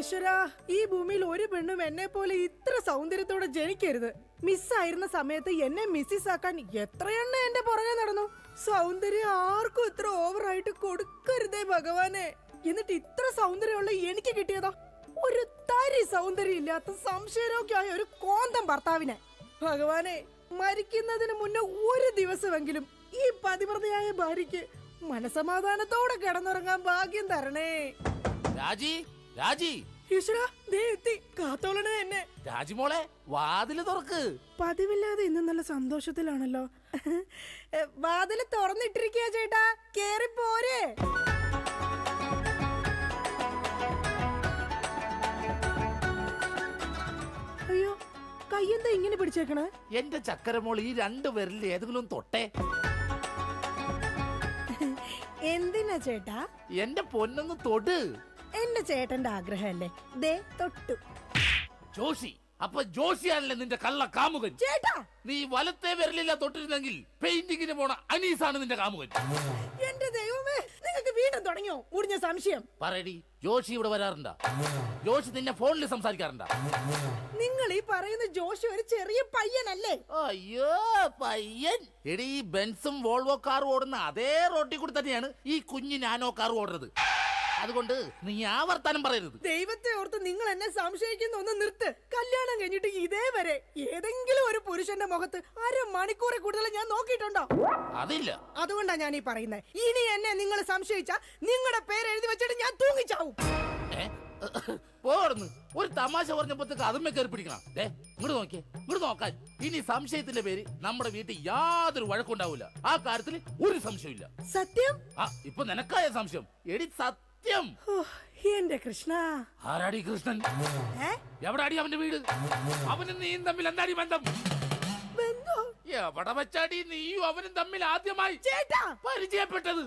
ഈശ്വരാ, ഈ ഭൂമിയിൽ ഒരു പെണ്ണും എന്നെ പോലെ ഇത്ര സൗന്ദര്യത്തോടെ ജനിക്കരുത്. മിസ്സായിരുന്ന സമയത്ത് എന്നെ മിസ്സിസ് ആക്കാൻ എത്രയെണ്ണ എന്റെ പുറകെ നടന്നു. സൗന്ദര്യം ആർക്കും ഇത്ര ഓവറായിട്ട് കൊടുക്കരുതേ ഭഗവാനെ. എന്നിട്ട് ഇത്ര സൗന്ദര്യമുള്ള എനിക്ക് കിട്ടിയതോ ഒരു തരി സൗന്ദര്യം ഇല്ലാത്ത സംശയരോഗ്യമായ ഒരു കോന്തം ഭർത്താവിനെ. ഭഗവാനെ, മരിക്കുന്നതിന് മുന്നേ ഒരു ദിവസമെങ്കിലും ഈ പതിവ്രതയായ ഭാര്യയ്ക്ക് മനസമാധാനത്തോടെ കിടന്നുറങ്ങാൻ ഭാഗ്യം തരണേ. രാജി, രാജി, ഈശ്വരാ, ദേ എത്തി. കാത്തോളണേ എന്നെ. രാജിമോളെ, വാതില് തുറക്ക്. പതിവില്ലാതെ ഇന്ന് നല്ല സന്തോഷത്തിലാണല്ലോ. വാതില് തുറന്നിട്ടിരിക്കുക ചേട്ടാ, കേറി പോരെ. അയ്യോ, കയ്യെന്താ ഇങ്ങനെ പിടിച്ചേക്കണേ? എന്റെ ചക്കരമോൾ ഈ രണ്ടു പേരിൽ ഏതെങ്കിലും തൊട്ടേ. എന്തിനാ ചേട്ടാ? എന്റെ പൊന്നൊന്ന് തൊട്. എന്റെ ചേട്ടന്റെ ആഗ്രഹമല്ലേ, ദേ തൊട്ടു. ജോഷി, അപ്പൊ ജോഷിയാണല്ലേ നിന്റെ കള്ള കാമുകൻ? ചേട്ടാ, നീ വലത്തെ വിരലില്ല തൊട്ടിരുന്നെങ്കിൽ പെയിന്റിങ്ങിന് പോണ അനീസാണ് നിന്റെ കാമുകൻ. എന്റെ ദൈവമേ, നിങ്ങൾക്ക് വീണ്ടും തുടങ്ങിയോ മുടിഞ്ഞ സംശയം? പറയടി, ജോഷി ഇവിടെ വരാറുണ്ടാ? ജോഷി നിന്നെ ഫോണിൽ സംസാരിക്കാറുണ്ടാ? നിങ്ങൾ ഈ പറയുന്ന ജോഷി ഒരു ചെറിയ പയ്യനല്ലേ? അയ്യോ, പയ്യൻ. എടി, ഈ ബെൻസും വോൾവോ കാറും ഓടുന്ന അതേ റോട്ടിൽ കൂടി തന്നെയാണ് ഈ കുഞ്ഞു നാനോ കാർ ഓടുന്നത്. അതുകൊണ്ട് നീ ആ വർത്താനം പറയരുത്. ദൈവത്തെ ഓർത്ത് നിങ്ങൾ എന്നെ സംശയിക്കുന്ന ഒന്ന് നിർത്ത്. കല്യാണം കഴിഞ്ഞിട്ട് ഇതേവരെ ഏതെങ്കിലും ഒരു പുരുഷന്റെ മുഖത്ത് അരമണിക്കൂറെ കൂടുതൽ ഞാൻ നോക്കിയിട്ടുണ്ടോ? അതില്ല. അതുകൊണ്ടാ ഞാൻ ഈ പറയുന്നത്. ഇനി എന്നെ നിങ്ങൾ സംശയിച്ച നിങ്ങളുടെ പേര് എഴുതി വെച്ചിട്ട് ഞാൻ തൂങ്ങിച്ചാവും. പോർന്ന് ഒരു തമാശ പറഞ്ഞപ്പോഴത്തേക്ക് അതുമ്മ കയറി പിടിക്കണം. ഇങ്ങോട്ട് നോക്കിയേ, ഇങ്ങോട്ട് നോക്കാൻ. ഇനി സംശയത്തിന്റെ പേര് നമ്മുടെ വീട്ടിൽ യാതൊരു വഴക്കുണ്ടാവില്ല. ആ കാര്യത്തിൽ ഒരു സംശയമില്ല. സത്യം? ഇപ്പൊ നിനക്കായ സംശയം. എടി സത്യം. എന്റെ കൃഷ്ണ. ആരാടി കൃഷ്ണൻ? എവിടാടി അവന്റെ വീട്? അവനും നീയും തമ്മിൽ എന്താടി ബന്ധം? എവിടെ വെച്ചാടി നീയും അവനും തമ്മിൽ ആദ്യമായി പരിചയപ്പെട്ടത്?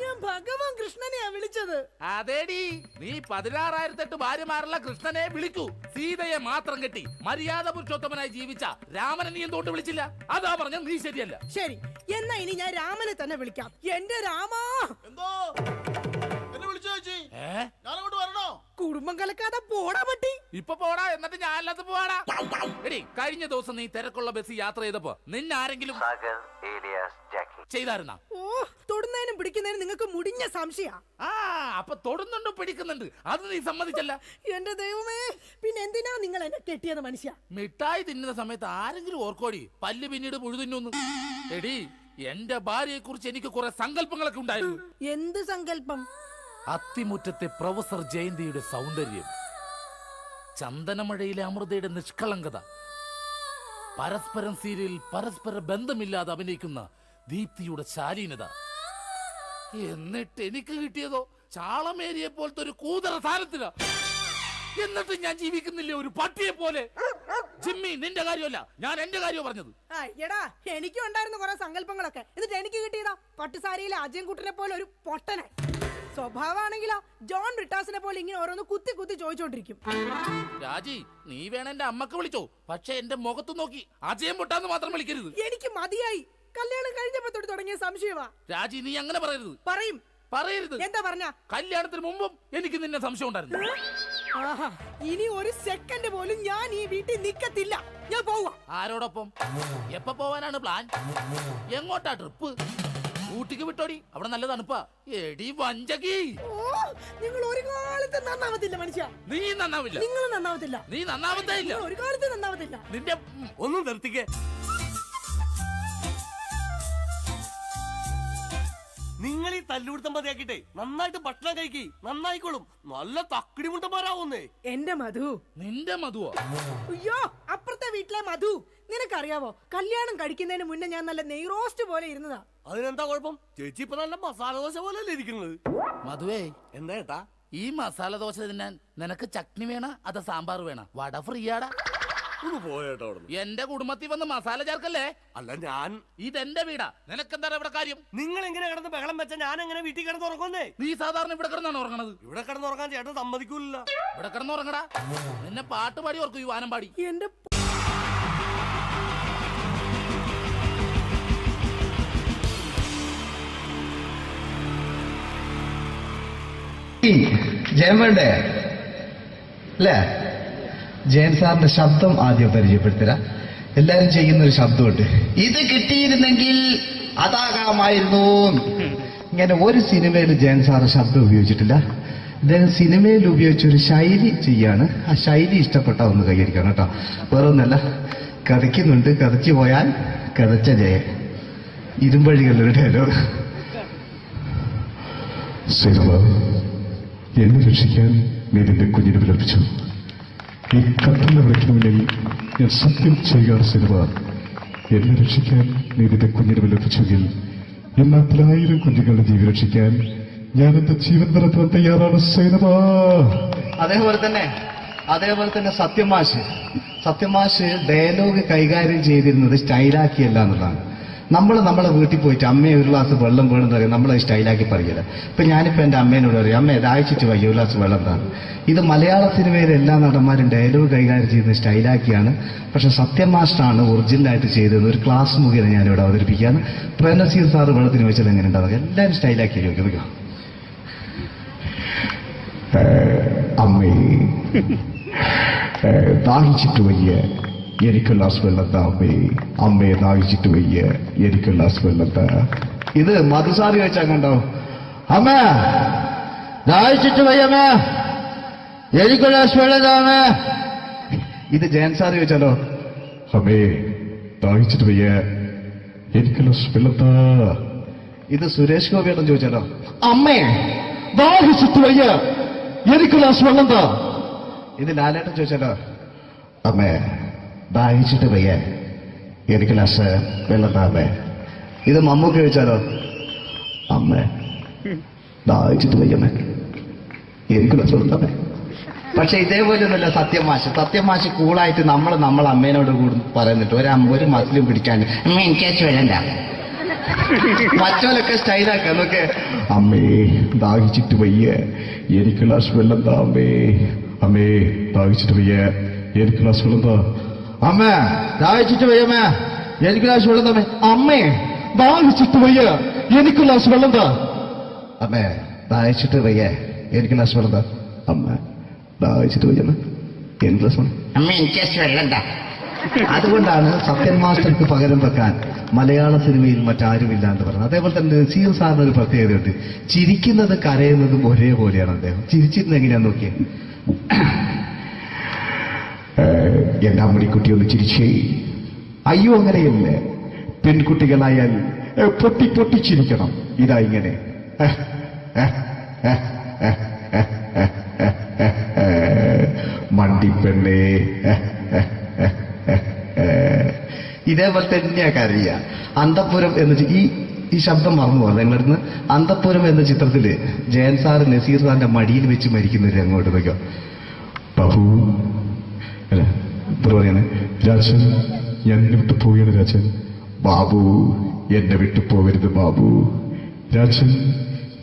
ഞാൻ ഭഗവാൻ കൃഷ്ണനെയാ വിളിച്ചത്. അതേടി, നീ 16,008 ഭാര്യമാരുള്ള കൃഷ്ണനെ വിളിക്കൂ. സീതയെ മാത്രം കെട്ടി മര്യാദ പുരുഷോത്തമനായി ജീവിച്ച രാമനെ നീ എന്തുകൊണ്ട് വിളിച്ചില്ല? അതാ പറഞ്ഞ നീ ശരിയല്ല. ശരി, എന്നാ ഇനി ഞാൻ രാമനെ തന്നെ വിളിക്കാം. എന്റെ രാമാ. എന്തോ എന്നെ വിളിച്ചു ചേച്ചി? ഞാനങ്ങോട്ട് വരണോ? കുടുംബം കലക്കാതെ പോടാ പറ്റി. ഇപ്പൊ പോടാ, എന്നിട്ട് ഞാൻ അല്ലാത്ത പോവാടാ. എടി, കഴിഞ്ഞ ദിവസം നീ തിരക്കുള്ള ബസ് യാത്ര ചെയ്തപ്പോ നിന്നെ ആരെങ്കിലും ചെയ്തായിരുന്ന? ഓ, തൊടുന്നതിനും പിടിക്കുന്നതിനും നിങ്ങൾക്ക് മുടിഞ്ഞ സംശയ. അപ്പൊ തൊടുന്നുണ്ടോ പിടിക്കുന്നുണ്ട്, അത് നീ സമ്മതിച്ചല്ല. എന്റെ ദൈവമേ, പിന്നെ എന്തിനാ നിങ്ങൾ എന്നെ കെട്ടിയത് മനുഷ്യ? മിഠായി തിന്നുന്ന സമയത്ത് ആരെങ്കിലും ഓർക്കോടി പല്ല് പിന്നീട് പുഴുതിന്നു? എടി, എന്റെ ഭാര്യയെ കുറിച്ച് എനിക്ക് കുറെ സങ്കല്പങ്ങളൊക്കെ ഉണ്ടായിരുന്നു. എന്ത് സങ്കല്പം? അത്തിമുറ്റത്തെ പ്രൊഫസർ ജയന്തിയുടെ സൗന്ദര്യം, ചന്ദനമഴയിലെ അമൃതയുടെ നിഷ്കളങ്കത, പരസ്പരം സീരിയൽ പരസ്പര ബന്ധമില്ലാതെ അഭിനയിക്കുന്ന ദീപ്തിയുടെ ശാലീനത. എന്നിട്ട് എനിക്ക് കിട്ടിയതോ ചാളമേരിയെ പോലത്തെ ഒരു കൂതറ സാരത്തില. എന്നിട്ട് ഞാൻ ജീവിക്കുന്നില്ലേ ഒരു പട്ടിയെ പോലെ? ജിമ്മി, നിന്റെ കാര്യമല്ല, ഞാൻ എന്റെ കാര്യം പറഞ്ഞത്. എടാ, എനിക്കും ഉണ്ടായിരുന്നു കുറെ സങ്കല്പങ്ങളൊക്കെ. എന്നിട്ട് എനിക്ക് കിട്ടിയതാ പട്ടുസാരിയിലെ അജയൻകുട്ടനെ പോലെ ഒരു പൊട്ടനെ. സ്വഭാവമാണെങ്കിലോ ജോൺ ബ്രിട്ടാസിനെ പോലെ ഇങ്ങനെ ഓരോന്ന് കുത്തി കുത്തി ചോദിച്ചോണ്ടിരിക്കും. രാജി, നീ വേണം എന്റെ അമ്മക്ക് വിളിച്ചോ, പക്ഷെ എന്റെ മുഖത്ത് നോക്കി അജയം പൊട്ടാന്ന് മാത്രം വിളിക്കരുത്. എനിക്ക് മതിയായി. കല്യാണം കഴിഞ്ഞപ്പോ തൊട്ട് തുടങ്ങിയ സംശയമാ. രാജി, നീ അങ്ങനെ പറയരുത്. പറയരുത്. എന്താ പറഞ്ഞ? കല്യാണത്തിന് മുമ്പും എനിക്ക് നിന്നെ സംശയം ഉണ്ടായിരുന്നു. ഇനി ഒരു സെക്കൻഡ് പോലും ഞാൻ ഈ വീട്ടിൽ നിക്കത്തില്ല. ഞാൻ പോവാ. ആരോടൊപ്പം? എപ്പോ പോവാനാണ് പ്ലാൻ? എങ്ങോട്ടാ ട്രിപ്പ്? ഊട്ടിക്ക് വിട്ടോടി, അവിടെ നല്ല തണുപ്പാ. എടി വഞ്ചകി, നിങ്ങൾ ഒരു കാലത്ത് നന്നാവത്തില്ല മനുഷ്യ. നീ നന്നാവില്ല. നിങ്ങൾ നന്നാവത്തില്ല. നീ നന്നാവത്തേ ഇല്ല. ഒരു കാലത്ത് നന്നാവത്തില്ല. നിന്റെ ഒന്നും നിർത്തിക്കേ. നിങ്ങൾ ഈ തല്ലുപിടുത്തം മതിയാക്കിട്ടെ നന്നായിട്ട് ഭക്ഷണം കഴിക്കി, നന്നായിക്കോളും. നല്ല തക്കിടി മുണ്ടന്മാരാവുന്നേ. എന്റെ മധു. നിന്റെ മധുവോ? അയ്യോ, അപ്പുറത്തെ വീട്ടിലെ മധു. നിനക്കറിയാവോ, കല്യാണം കഴിക്കുന്നതിന് മുന്നേ ഞാൻ നല്ല നെയ് റോസ്റ്റ് പോലെ ഇരുന്നതാ. അതിനെന്താ കുഴപ്പം? ചേച്ചി ഇപ്പൊ നല്ല മസാല ദോശ പോലല്ലേ ഇരിക്കുന്നത്. മധുവേ, എന്താ ഏട്ടാ? ഈ മസാല ദോശ തിന്നാൻ നിനക്ക് ചട്നി വേണ അതോ സാമ്പാർ വേണ? വട ഫ്രീയാടാ. പോയേട്ടോ. എന്റെ കുടുംബത്തിൽ വന്ന് മസാല ചേർക്കല്ലേ. അല്ല, ഞാൻ ഇതെന്റെ വീടാ, നിനക്കെന്താണ് ഇവിടെ കാര്യം? നിങ്ങൾ എങ്ങനെ കിടന്ന് ബഹളം വെച്ച ഞാൻ എങ്ങനെ വീട്ടിൽ കിടന്ന് ഉറങ്ങുന്നേ? നീ സാധാരണ ഇവിടെ കിടന്നാണ് ഉറങ്ങണത്. ഇവിടെ കിടന്ന് ഉറങ്ങാൻ ചേട്ടൻ സമ്മതിക്കൂല. ഇവിടെ കിടന്ന് ഉറങ്ങടാ. നിന്നെ പാട്ട് പാടി ഓർക്കും, ഈ വാനം പാടി. എന്റെ ജയൻ വേണ്ടേ അല്ലേ? ജയൻ സാറിന്റെ ശബ്ദം ആദ്യം പരിചയപ്പെടുത്തരാ. എല്ലാരും ചെയ്യുന്ന ഒരു ശബ്ദമുണ്ട്, ഇത് കിട്ടിയിരുന്നെങ്കിൽ അതാകാമായിരുന്നു. ഇങ്ങനെ ഒരു സിനിമയിൽ ജയൻ സാറ് ശബ്ദം ഉപയോഗിച്ചിട്ടില്ല. അദ്ദേഹം സിനിമയിൽ ഉപയോഗിച്ച ഒരു ശൈലി ചെയ്യാണ്. ആ ശൈലി ഇഷ്ടപ്പെട്ട ഒന്ന് കൈകരിക്കണം കേട്ടോ. വേറെ ഒന്നല്ല, കഥയ്ക്കുന്നുണ്ട്, കഥച്ചു പോയാൽ കഥച്ച ജയൻ. ഇരുമ്പഴികളുടെ ഡയലോഗ്. സേനവ, എന്നെ രക്ഷിക്കാൻ നീ നിന്റെ കുഞ്ഞിനെ വിലപിച്ചു. ഈ കത്തലിനെ വിളിക്കണമെങ്കിൽ ഞാൻ സത്യം ചെയ്യുകയാണ് സേനവ. എന്നെ രക്ഷിക്കാൻ നീ നിന്റെ കുഞ്ഞിനെ വിലപിച്ചെങ്കിൽ ഈ 40,000 കുഞ്ഞുങ്ങളുടെ ജീവൻ രക്ഷിക്കാൻ ഞാൻ എന്റെ ജീവൻ നടത്താൻ തയ്യാറാണ് സേനവ. അതേപോലെ തന്നെ സത്യമാഷ് ഡയലോഗ് കൈകാര്യം ചെയ്തിരുന്നത് സ്റ്റൈലാക്കിയല്ല എന്നുള്ളതാണ്. നമ്മളെ വീട്ടിൽ പോയിട്ട് അമ്മയെ ഒരു ഗ്ലാസ് വെള്ളം വേണമെന്ന് പറയും, നമ്മളത് സ്റ്റൈലാക്കി പറയില്ല. ഇപ്പൊ ഞാനിപ്പോ എന്റെ അമ്മേനോട് പറയും, അമ്മ ദാഹിച്ചിട്ട് വയ്യ ഒരു ഗ്ലാസ് വെള്ളം എന്താണ്. ഇത് മലയാള സിനിമയിലെ എല്ലാ നടന്മാരും ഡയലോഗ് കൈകാര്യം ചെയ്യുന്നത് സ്റ്റൈലാക്കിയാണ്. പക്ഷെ സത്യമാഷ്ടാണ് ഒറിജിനലായിട്ട് ചെയ്തത്. ഒരു ക്ലാസ് മുഖേന ഞാനിവിടെ അവതരിപ്പിക്കുകയാണ്. പ്രേംനസീർ സാറ് വെള്ളത്തിന് വെച്ചത് എങ്ങനെ ഉണ്ടാവുക? എല്ലാവരും സ്റ്റൈലാക്കി ചോദിക്കും. അമ്മേ, ദാഹിച്ചിട്ട് വയ്യ, എനിക്ക് ഗ്ലാസ് വെള്ളം താ അമ്മേ. അമ്മയെ ദാഹിച്ചിട്ട് വയ്യ, എനിക്ക് ഗ്ലാസ് വെള്ളം താ. ഇത് മധുസാറി വെച്ചാൽ കണ്ടോ, അമ്മ ദാഹിച്ചിട്ട് വയ്യമ്മ, എനിക്ക് ഗ്ലാസ് വെള്ളം താ അമ്മ. ഇത് ജയൻ സാറി വെച്ചാലോ, അമ്മേ ദാഹിച്ചിട്ട് വയ്യ, എനിക്ക് ഗ്ലാസ് വെള്ളം താ. ഇത് സുരേഷ് ഗോപിയോടും ചോദിച്ചാലോ, അമ്മേ ദാഹിച്ചിട്ട് വയ്യ, എനിക്ക് ഗ്ലാസ് വെള്ളം താ. ഇത് ലാലേട്ടൻ ചോദിച്ചാലോ, അമ്മേ ദാഹിച്ചിട്ട് വയ്യ, എനിക്ക് ഗ്ലാസ് വെള്ളം താ അമ്മേ. ഇത് മമ്മൂക്ക് ചോദിച്ചാലോ, അമ്മേ ദാഹിച്ചിട്ട് വയ്യമ്മേ, എനിക്ക് ഗ്ലാസ് വെള്ളം താ അമ്മേ. പക്ഷെ ഇതേപോലെ ഒന്നുമല്ല സത്യമാഷ് കൂളായിട്ട് നമ്മളെ അമ്മേനോട് കൂടി പറയുന്നിട്ട് ഒരു മസിലും പിടിക്കാൻ അമ്മ എനിക്ക് വേണ്ട. മറ്റോലൊക്കെ സ്റ്റൈലാക്കാം നോക്കെ. അമ്മേ ദാഹിച്ചിട്ട് വയ്യ, എനിക്ക് ഗ്ലാസ് വെള്ളം താ അമ്മേ. അമ്മേ ദാഹിച്ചിട്ട് വയ്യ, എനിക്ക് ഗ്ലാസ് വെള്ളം താ. അമ്മ ദാഹിച്ചിട്ട് വയ്യമ്മ, എനിക്ക് ഗ്ലാസ് വെള്ളം താ. അമ്മേ ദാഹിച്ചിട്ട് വയ്യ, എനിക്ക് ഗ്ലാസ് വെള്ളം താ. അമ്മേ ദാഹിച്ചിട്ട് വയ്യ, എനിക്ക് ഗ്ലാസ് വെള്ളം താ. അമ്മ ദാഹിച്ചിട്ട് വയ്യമ്മ, എനിക്ക് ഗ്ലാസ് വെള്ളം. അമ്മ എനിക്ക് വെള്ളം താ. അതുകൊണ്ടാണ് സത്യൻ മാസ്റ്റർക്ക് പകരം വെക്കാൻ മലയാള സിനിമയിൽ മറ്റാരുമില്ല എന്ന് പറയുന്നത്. അതേപോലെ തന്നെ നസീർ സാറിന് ഒരു പ്രത്യേകതയുണ്ട്, ചിരിക്കുന്നത് കരയുന്നതും ഒരേപോലെയാണ്. അദ്ദേഹം ചിരിച്ചിരുന്നത് എങ്ങനെയാന്ന് നോക്കിയേ. എന്റെ അമ്മണിക്കുട്ടി ഒന്ന് ചിരിച്ചേ. അയ്യോ അങ്ങനെയല്ല, പെൺകുട്ടികളായാൽ പൊട്ടി പൊട്ടി ചിരിക്കണം. ഇതാ ഇങ്ങനെ മണ്ടിപ്പെണ്ണേ. ഇതേപോലെ തന്നെയാ കരയ. അന്തപ്പുരം എന്ന ഈ ശബ്ദം മറന്നു പോകാം നിങ്ങളടുന്ന്. അന്തപ്പുരം എന്ന ചിത്രത്തില് ജയൻ സാറ് നസീർ സാറിന്റെ മടിയിൽ വെച്ച് മരിക്കുന്നവര് അങ്ങോട്ട് നോക്കാം. ബാബു അല്ല പറയാണ്, രാജൻ ഞാൻ എന്നെ വിട്ടു പോവുകയാണ് രാജൻ. ബാബു എന്നെ വിട്ടു പോകരുത് ബാബു. രാജൻ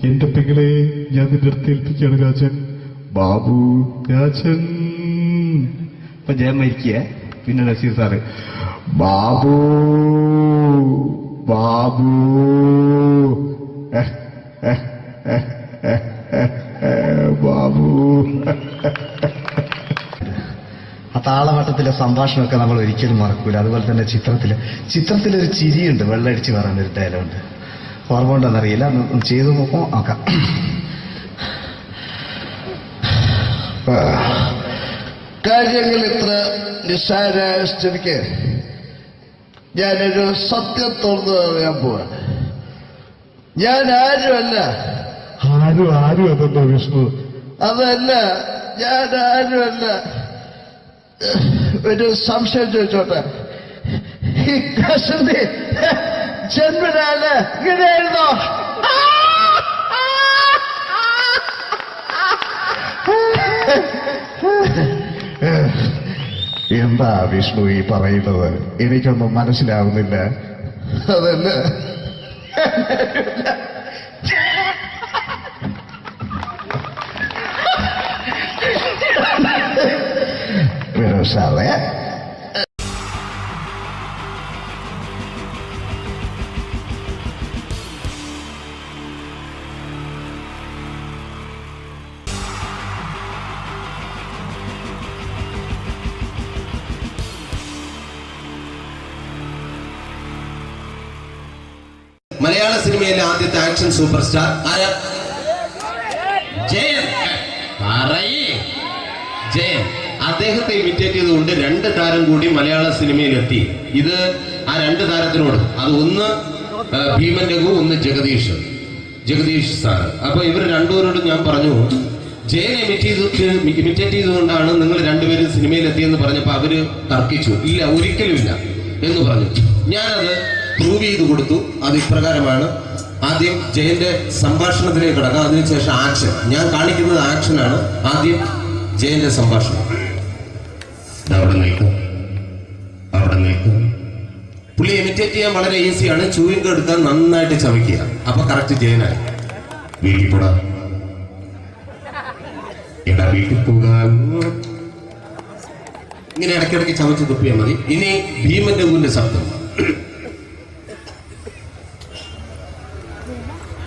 എന്റെ പെങ്ങളെ ഞാൻ നിന്റെ അടുത്ത് ഏൽപ്പിക്കുകയാണ് രാജൻ. ബാബു രാജൻ. ഇപ്പൊ ജയൻ മരിക്കുക, പിന്നെ നസീർ സാറ് ബാബു ബാബു. ബാബു. ആ താളവട്ടത്തിലെ സംഭാഷണമൊക്കെ നമ്മൾ ഒരിക്കലും മറക്കൂല. അതുപോലെ തന്നെ ചിത്രത്തിലൊരു ചിരിയുണ്ട്, വെള്ളടിച്ച് പറയുന്നൊരു ഡയലോഗുണ്ട്. ഓർമ്മ ഉണ്ടെന്നറിയില്ല, ഒന്ന് ചെയ്തു നോക്കാം. കാര്യങ്ങൾ ഇത്ര നിസ്സാരമായ സ്ഥിതിക്ക് ഞാനൊരു സത്യം തുറന്നു പറയാൻ പോവാ. ഞാൻ ആരുമല്ല. ആരും അതെന്താ വിഷ്ണു? അതല്ല, ഞാൻ ആരുമല്ല. ഒരു സംശയം ചോദിച്ചോട്ടെ, ഈ കസന്തി ജന്മനാല് ഇങ്ങനെയായിരുന്നോ? എന്താ വിഷ്ണു ഈ പറയുന്നത്? എനിക്കൊന്നും മനസ്സിലാവുന്നില്ല. അതല്ല, സാറേ മലയാള സിനിമയിലെ ആദ്യത്തെ ആക്ഷൻ സൂപ്പർ സ്റ്റാർ ആരാ? ജയൻ. ജയൻ. അദ്ദേഹത്തെ ഇമിറ്റേറ്റ് ചെയ്തുകൊണ്ട് 2 താരം കൂടി മലയാള സിനിമയിലെത്തി. ഇത് ആ 2 താരത്തിനോട്, അത് ഒന്ന് ഭീമൻ രഘു, ഒന്ന് ജഗദീഷ് സാർ. അപ്പൊ ഇവർ രണ്ടുപേരോടും ഞാൻ പറഞ്ഞു, ജയൻ ഇമിറ്റേറ്റ് ചെയ്തുകൊണ്ടാണ് നിങ്ങൾ രണ്ടുപേരും സിനിമയിലെത്തിയെന്ന് പറഞ്ഞപ്പോൾ അവര് തർക്കിച്ചു. ഇല്ല, ഒരിക്കലും ഇല്ല എന്ന് പറഞ്ഞു. ഞാനത് പ്രൂവ് ചെയ്ത് കൊടുത്തു. അത് ഇപ്രകാരമാണ്. ആദ്യം ജയന്റെ സംഭാഷണത്തിലേക്ക് കിടക്കാം, അതിനുശേഷം ആക്ഷൻ. ഞാൻ കാണിക്കുന്നത് ആക്ഷനാണ്. ആദ്യം ജയന്റെ സംഭാഷണം. അവിടെ നിൽക്കും. പുള്ളി ഇമിറ്റേറ്റ് ചെയ്യാൻ വളരെ ഈസിയാണ്. ചൂയിങ് എടുക്കാൻ നന്നായിട്ട് ചവയ്ക്കുക. അപ്പൊ കറക്റ്റ് ജയനായി. വീട്ടിൽ പോടാ, എടാ വീട്ടിൽ പോകാൻ. ഇങ്ങനെ ഇടയ്ക്കിടയ്ക്ക് ചവച്ച് തുപ്പിയാൽ മതി. ഇനി ഭീമൻ രഘുവിന്റെ ശബ്ദം.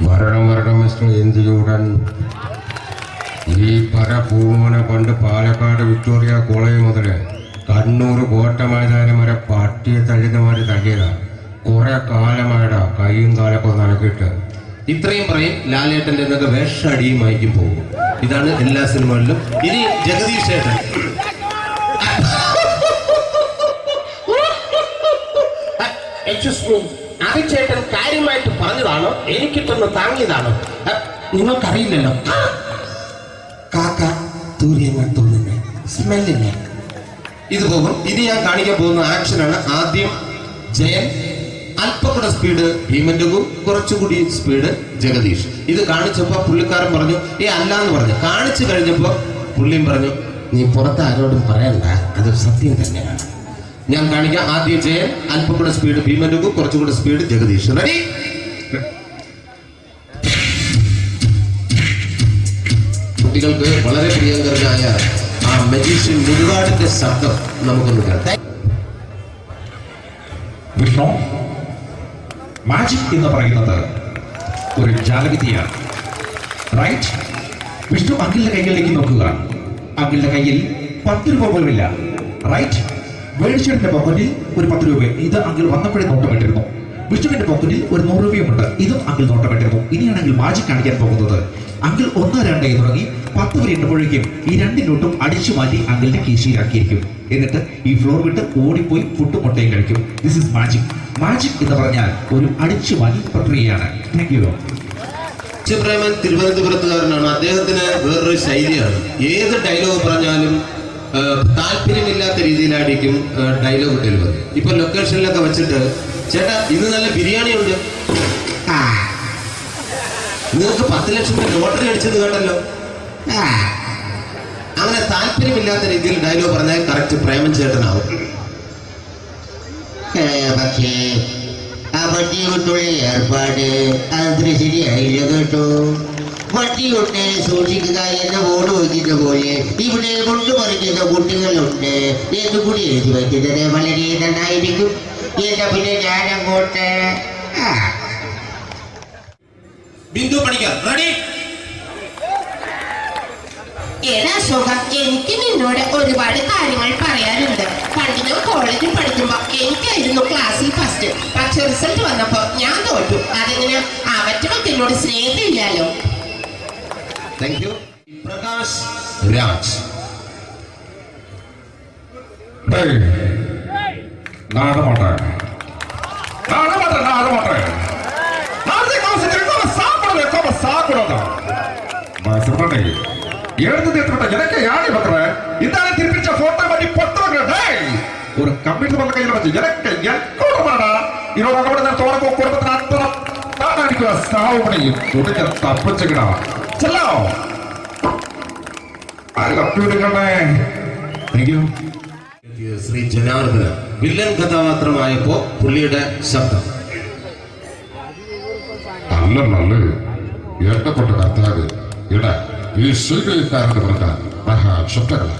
വരണം മിസ്റ്റർ എന്തിലൂടൻ. ഈ പരഭൂമന പണ്ട് പാലക്കാട് വിക്ടോറിയ കോളേജ് മുതൽ കണ്ണൂർ കോട്ട മൈതാനം വരെ പട്ടിയെ തള്ളുന്നമാര് തള്ളിയതാ. കുറെ കാലമായടാ കൈയും കാലൊക്കെ നടക്കിയിട്ട്. ഇത്രയും പറയും. ലാലേട്ടന്റെ എന്നൊക്കെ വേഷടിയുമായിരിക്കും പോകും. ഇതാണ് എല്ലാ സിനിമകളിലും. ഇനി ജഗദീഷ് ചേട്ടൻ. ചേട്ടൻ കാര്യമായിട്ട് പറഞ്ഞതാണോ എനിക്കിട്ടൊന്ന് താങ്ങിയതാണോ? നിങ്ങൾക്കറിയില്ലല്ലോ. കാക്ക തൂരിയെന്നാ തോന്നുന്നേ, സ്മെല്ലില്ലേ? ഇത് പോകും. ഇനി ഞാൻ കാണിക്കാൻ പോകുന്ന ആക്ഷനാണ്. ആദ്യം ജയൻ, അല്പം കൂടെ സ്പീഡ് ഭീമൻ രഘു, കുറച്ചുകൂടി സ്പീഡ് ജഗദീഷ്. ഇത് കാണിച്ചപ്പോ പുള്ളിക്കാരൻ പറഞ്ഞു അല്ലാന്ന് പറഞ്ഞു. കാണിച്ചു കഴിഞ്ഞപ്പോ പുള്ളിയും പറഞ്ഞു നീ പുറത്ത് ആരോടും പറയണ്ട, അത് സത്യം തന്നെയാണ്. ഞാൻ കാണിക്കാം. ആദ്യം ജയൻ, അല്പം കൂടെ സ്പീഡ് ഭീമൻ രഘു, കുറച്ചുകൂടെ സ്പീഡ് ജഗദീഷ്. റെഡി? കുട്ടികൾക്ക് വളരെ പ്രിയങ്കരനായ ആ മജീഷ്യൻ മുരുകാടിന്റെ ശബ്ദം നമുക്കൊന്ന് കേൾക്കാം. വിഷ്ണു, മാജിക് എന്ന് പറയുന്നത് ഒരു ജാലവിദ്യയാണ്, റൈറ്റ്? വിഷ്ണു അങ്കിളിന്റെ കൈകളിലേക്ക് നോക്കുക. അങ്കിളിന്റെ കയ്യിൽ 10 രൂപ പോലുമില്ല, റൈറ്റ്? വേണിച്ചേട്ടന്റെ പോക്കറ്റിൽ ഒരു 10 രൂപ. ഇത് അങ്കിൾ വന്നപ്പോഴേ നോട്ടമിട്ടിരുന്നു. വിഷ്ണുവിന്റെ പോക്കറ്റിൽ ഒരു 100 രൂപയുമുണ്ട്. ഇതും അങ്കിൾ നോട്ടമിട്ടിരുന്നു. ഇനിയാണെങ്കിൽ മാജിക് കാണിക്കാൻ പോകുന്നത്. അങ്കിൾ 1, 2 തുടങ്ങി 10 വരെ എണ്ണുമ്പോഴേക്കും ഈ 2 നോട്ടും അടിച്ചു മാറ്റി അങ്കിളിന്റെ കീശയിലാക്കിയിരിക്കും. എന്നിട്ട് ഈ ഫ്ലോർ വിട്ട് ഓടിപ്പോയി ഫുഡ് മുട്ടയും കഴിക്കും. This is magic. മാജിക് എന്ന് പറഞ്ഞാൽ ഒരു അടിച്ചു മാറ്റി പ്രക്രിയയാണ്. Thank you. പ്രേമൻ തിരുവനന്തപുരത്തുകാരനാണ്. അദ്ദേഹത്തിന് വേറൊരു ശൈലിയാണ്. ഏത് ഡയലോഗ് പറഞ്ഞാലും താല്പര്യമില്ലാത്ത രീതിയിലായിരിക്കും ഡയലോഗ് ഡെലിവറി. ഇപ്പൊ ലൊക്കേഷനിലൊക്കെ വെച്ചിട്ട് ചേട്ടാ ഇന്ന് നല്ല ബിരിയാണി ഉണ്ട്, നിങ്ങൾക്ക് 10 ലക്ഷം രൂപ ലോട്ടറി അടിച്ചത് കേട്ടല്ലോ. അങ്ങനെ താല്പര്യമില്ലാത്ത രീതിയിൽ ഡയലോഗ് പറഞ്ഞാൽ കറക്റ്റ് പ്രേമൻ ചേട്ടനാവും. പക്ഷേ ആ വട്ടി കൊണ്ടുള്ള ഏർപ്പാട് അത്ര ശരിയായില്ല കേട്ടോ. വട്ടി കൊണ്ട് സൂക്ഷിക്കുക എന്ന ബോർഡ് വയ്ക്കുന്ന പോലെ ഇവിടെ കൊണ്ടുപറിക്കുന്ന കുട്ടികളുണ്ട് എന്ന് കൂടി എഴുതി വയ്ക്കുന്നത് വളരെ നന്നായിരിക്കും. എന്നാ പിന്നെ ഞാനങ്ങോട്ട് ബിന്ദു പണിക്കർ. റെഡി? ഏതാ അശോക, എനിക്ക് നിന്നോട് ഒരുപാട് കാര്യങ്ങൾ പറയാനുണ്ട്. പണ്ട് ഞാൻ കോളേജിൽ പഠിക്കുമ്പോ എനിക്കായിരുന്നു ക്ലാസ്സിൽ ഫസ്റ്റ്. പക്ഷെ റിസൾട്ട് വന്നപ്പോ ഞാൻ തോറ്റു. അതെങ്ങനെ അവറ്റൊക്കെ എന്നോട് സ്നേഹമില്ലല്ലോ. Thank you. പ്രകാശ് രാജ്. எனக்கு யானை பண்ற இந்த திருப்பிச்ச போட்டோ பண்ணி பொட்டுவாங்க. ஒரு கம்ப்யூட்டர் பண்ண கையில வச்சு எனக்கு என்கூடமாடா இதோட கூட நான் தோறக்கு குடும்பத்தை அப்புறம் நான் அடிக்கிற சாவு பண்ணி கொடுக்க தப்பிச்சுக்கடா. செல்லோ I love you ഡിക്കണേ. Thank you. Shri Janardhana villain കഥാപാത്രമായപ്പോ പുള്ളിയുടെ ശബ്ദം. അല്ല നല്ല ഏർപ്പെട്ട കർത്താവ് ഇട ഈ സ്വീകരിക്കാരുടെ പ്രധാന മഹാശബ്ദങ്ങള.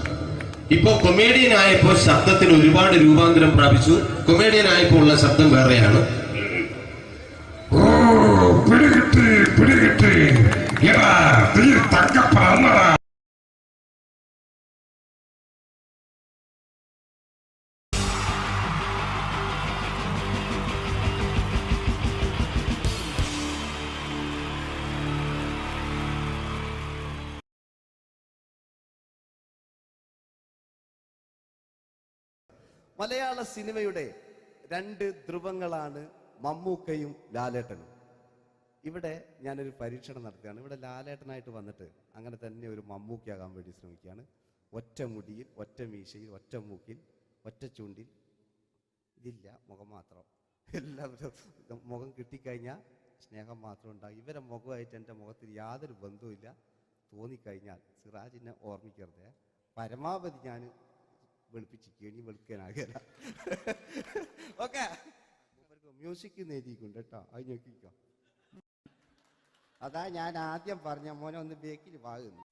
ഇപ്പോ കൊമേഡിയൻ ആയപ്പോ ശബ്ദത്തിന് ഒരുപാട് രൂപാന്തരം പ്രാപിച്ചു. കൊമേഡിയൻ ആയപ്പോ ഉള്ള ശബ്ദം വേറെയാണ്. ഓ പിടികിട്ടി എടാ തീ തങ്കപ്പറന്നടാ. മലയാള സിനിമയുടെ രണ്ട് ധ്രുവങ്ങളാണ് മമ്മൂക്കയും ലാലേട്ടനും. ഇവിടെ ഞാനൊരു പരീക്ഷണം നടത്തുകയാണ്. ഇവിടെ ലാലേട്ടനായിട്ട് വന്നിട്ട് അങ്ങനെ തന്നെ ഒരു മമ്മൂക്കയാകാൻ വേണ്ടി ശ്രമിക്കുകയാണ്. ഒറ്റ മുടിയിൽ, ഒറ്റ മീശയിൽ, ഒറ്റ മൂക്കിൽ, ഒറ്റ ചൂണ്ടിൽ, ഇതില്ല, മുഖം മാത്രം. എല്ലാവരും മുഖം കിട്ടിക്കഴിഞ്ഞാൽ സ്നേഹം മാത്രം ഉണ്ടാകും. ഇവരെ മുഖമായിട്ട് എൻ്റെ മുഖത്തിൽ യാതൊരു ബന്ധവുമില്ല. തോന്നിക്കഴിഞ്ഞാൽ സിറാജിനെ ഓർമ്മിക്കരുത്. പരമാവധി ഞാൻ വെളുപ്പിച്ചിരിക്കുക, ഇനി വെളുക്കാനാകില്ല. ഓക്കെ, മ്യൂസിക് നേടിയിട്ടുണ്ട് കേട്ടോ, അത് നോക്കിക്കോ. അതാ ഞാൻ ആദ്യം പറഞ്ഞ മോനെ ഒന്ന് ബേക്കിൽ വാങ്ങുന്നു.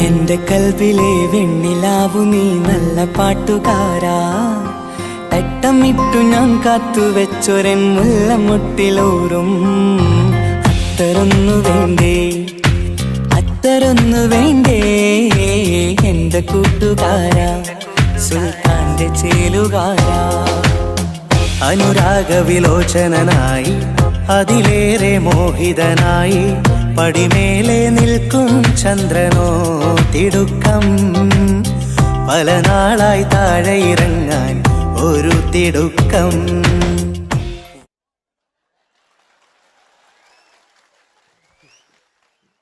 എന്റെ കൽവിലെ വെണ്ണിലാവു നീ നല്ല പാട്ടുകാരാ, തട്ടമിട്ടു ഞാൻ കാത്തുവെച്ചൊരൻ മുല്ലമുട്ടിലൂറും. അത്തരൊന്നു വേണ്ടേ, അത്തരൊന്നു വേണ്ടേ എന്റെ കൂട്ടുകാരാ, സുൽത്താന്റെ ചേലുകാരാ. അനുരാഗവിലോചനായി അതിലേറെ മോഹിതനായി പടിമേലെ നിൽക്കും ചന്ദ്രനോ തിടുക്കം. പല നാളായി താഴെ ഇറങ്ങാൻ ഒരു തിടുക്കം.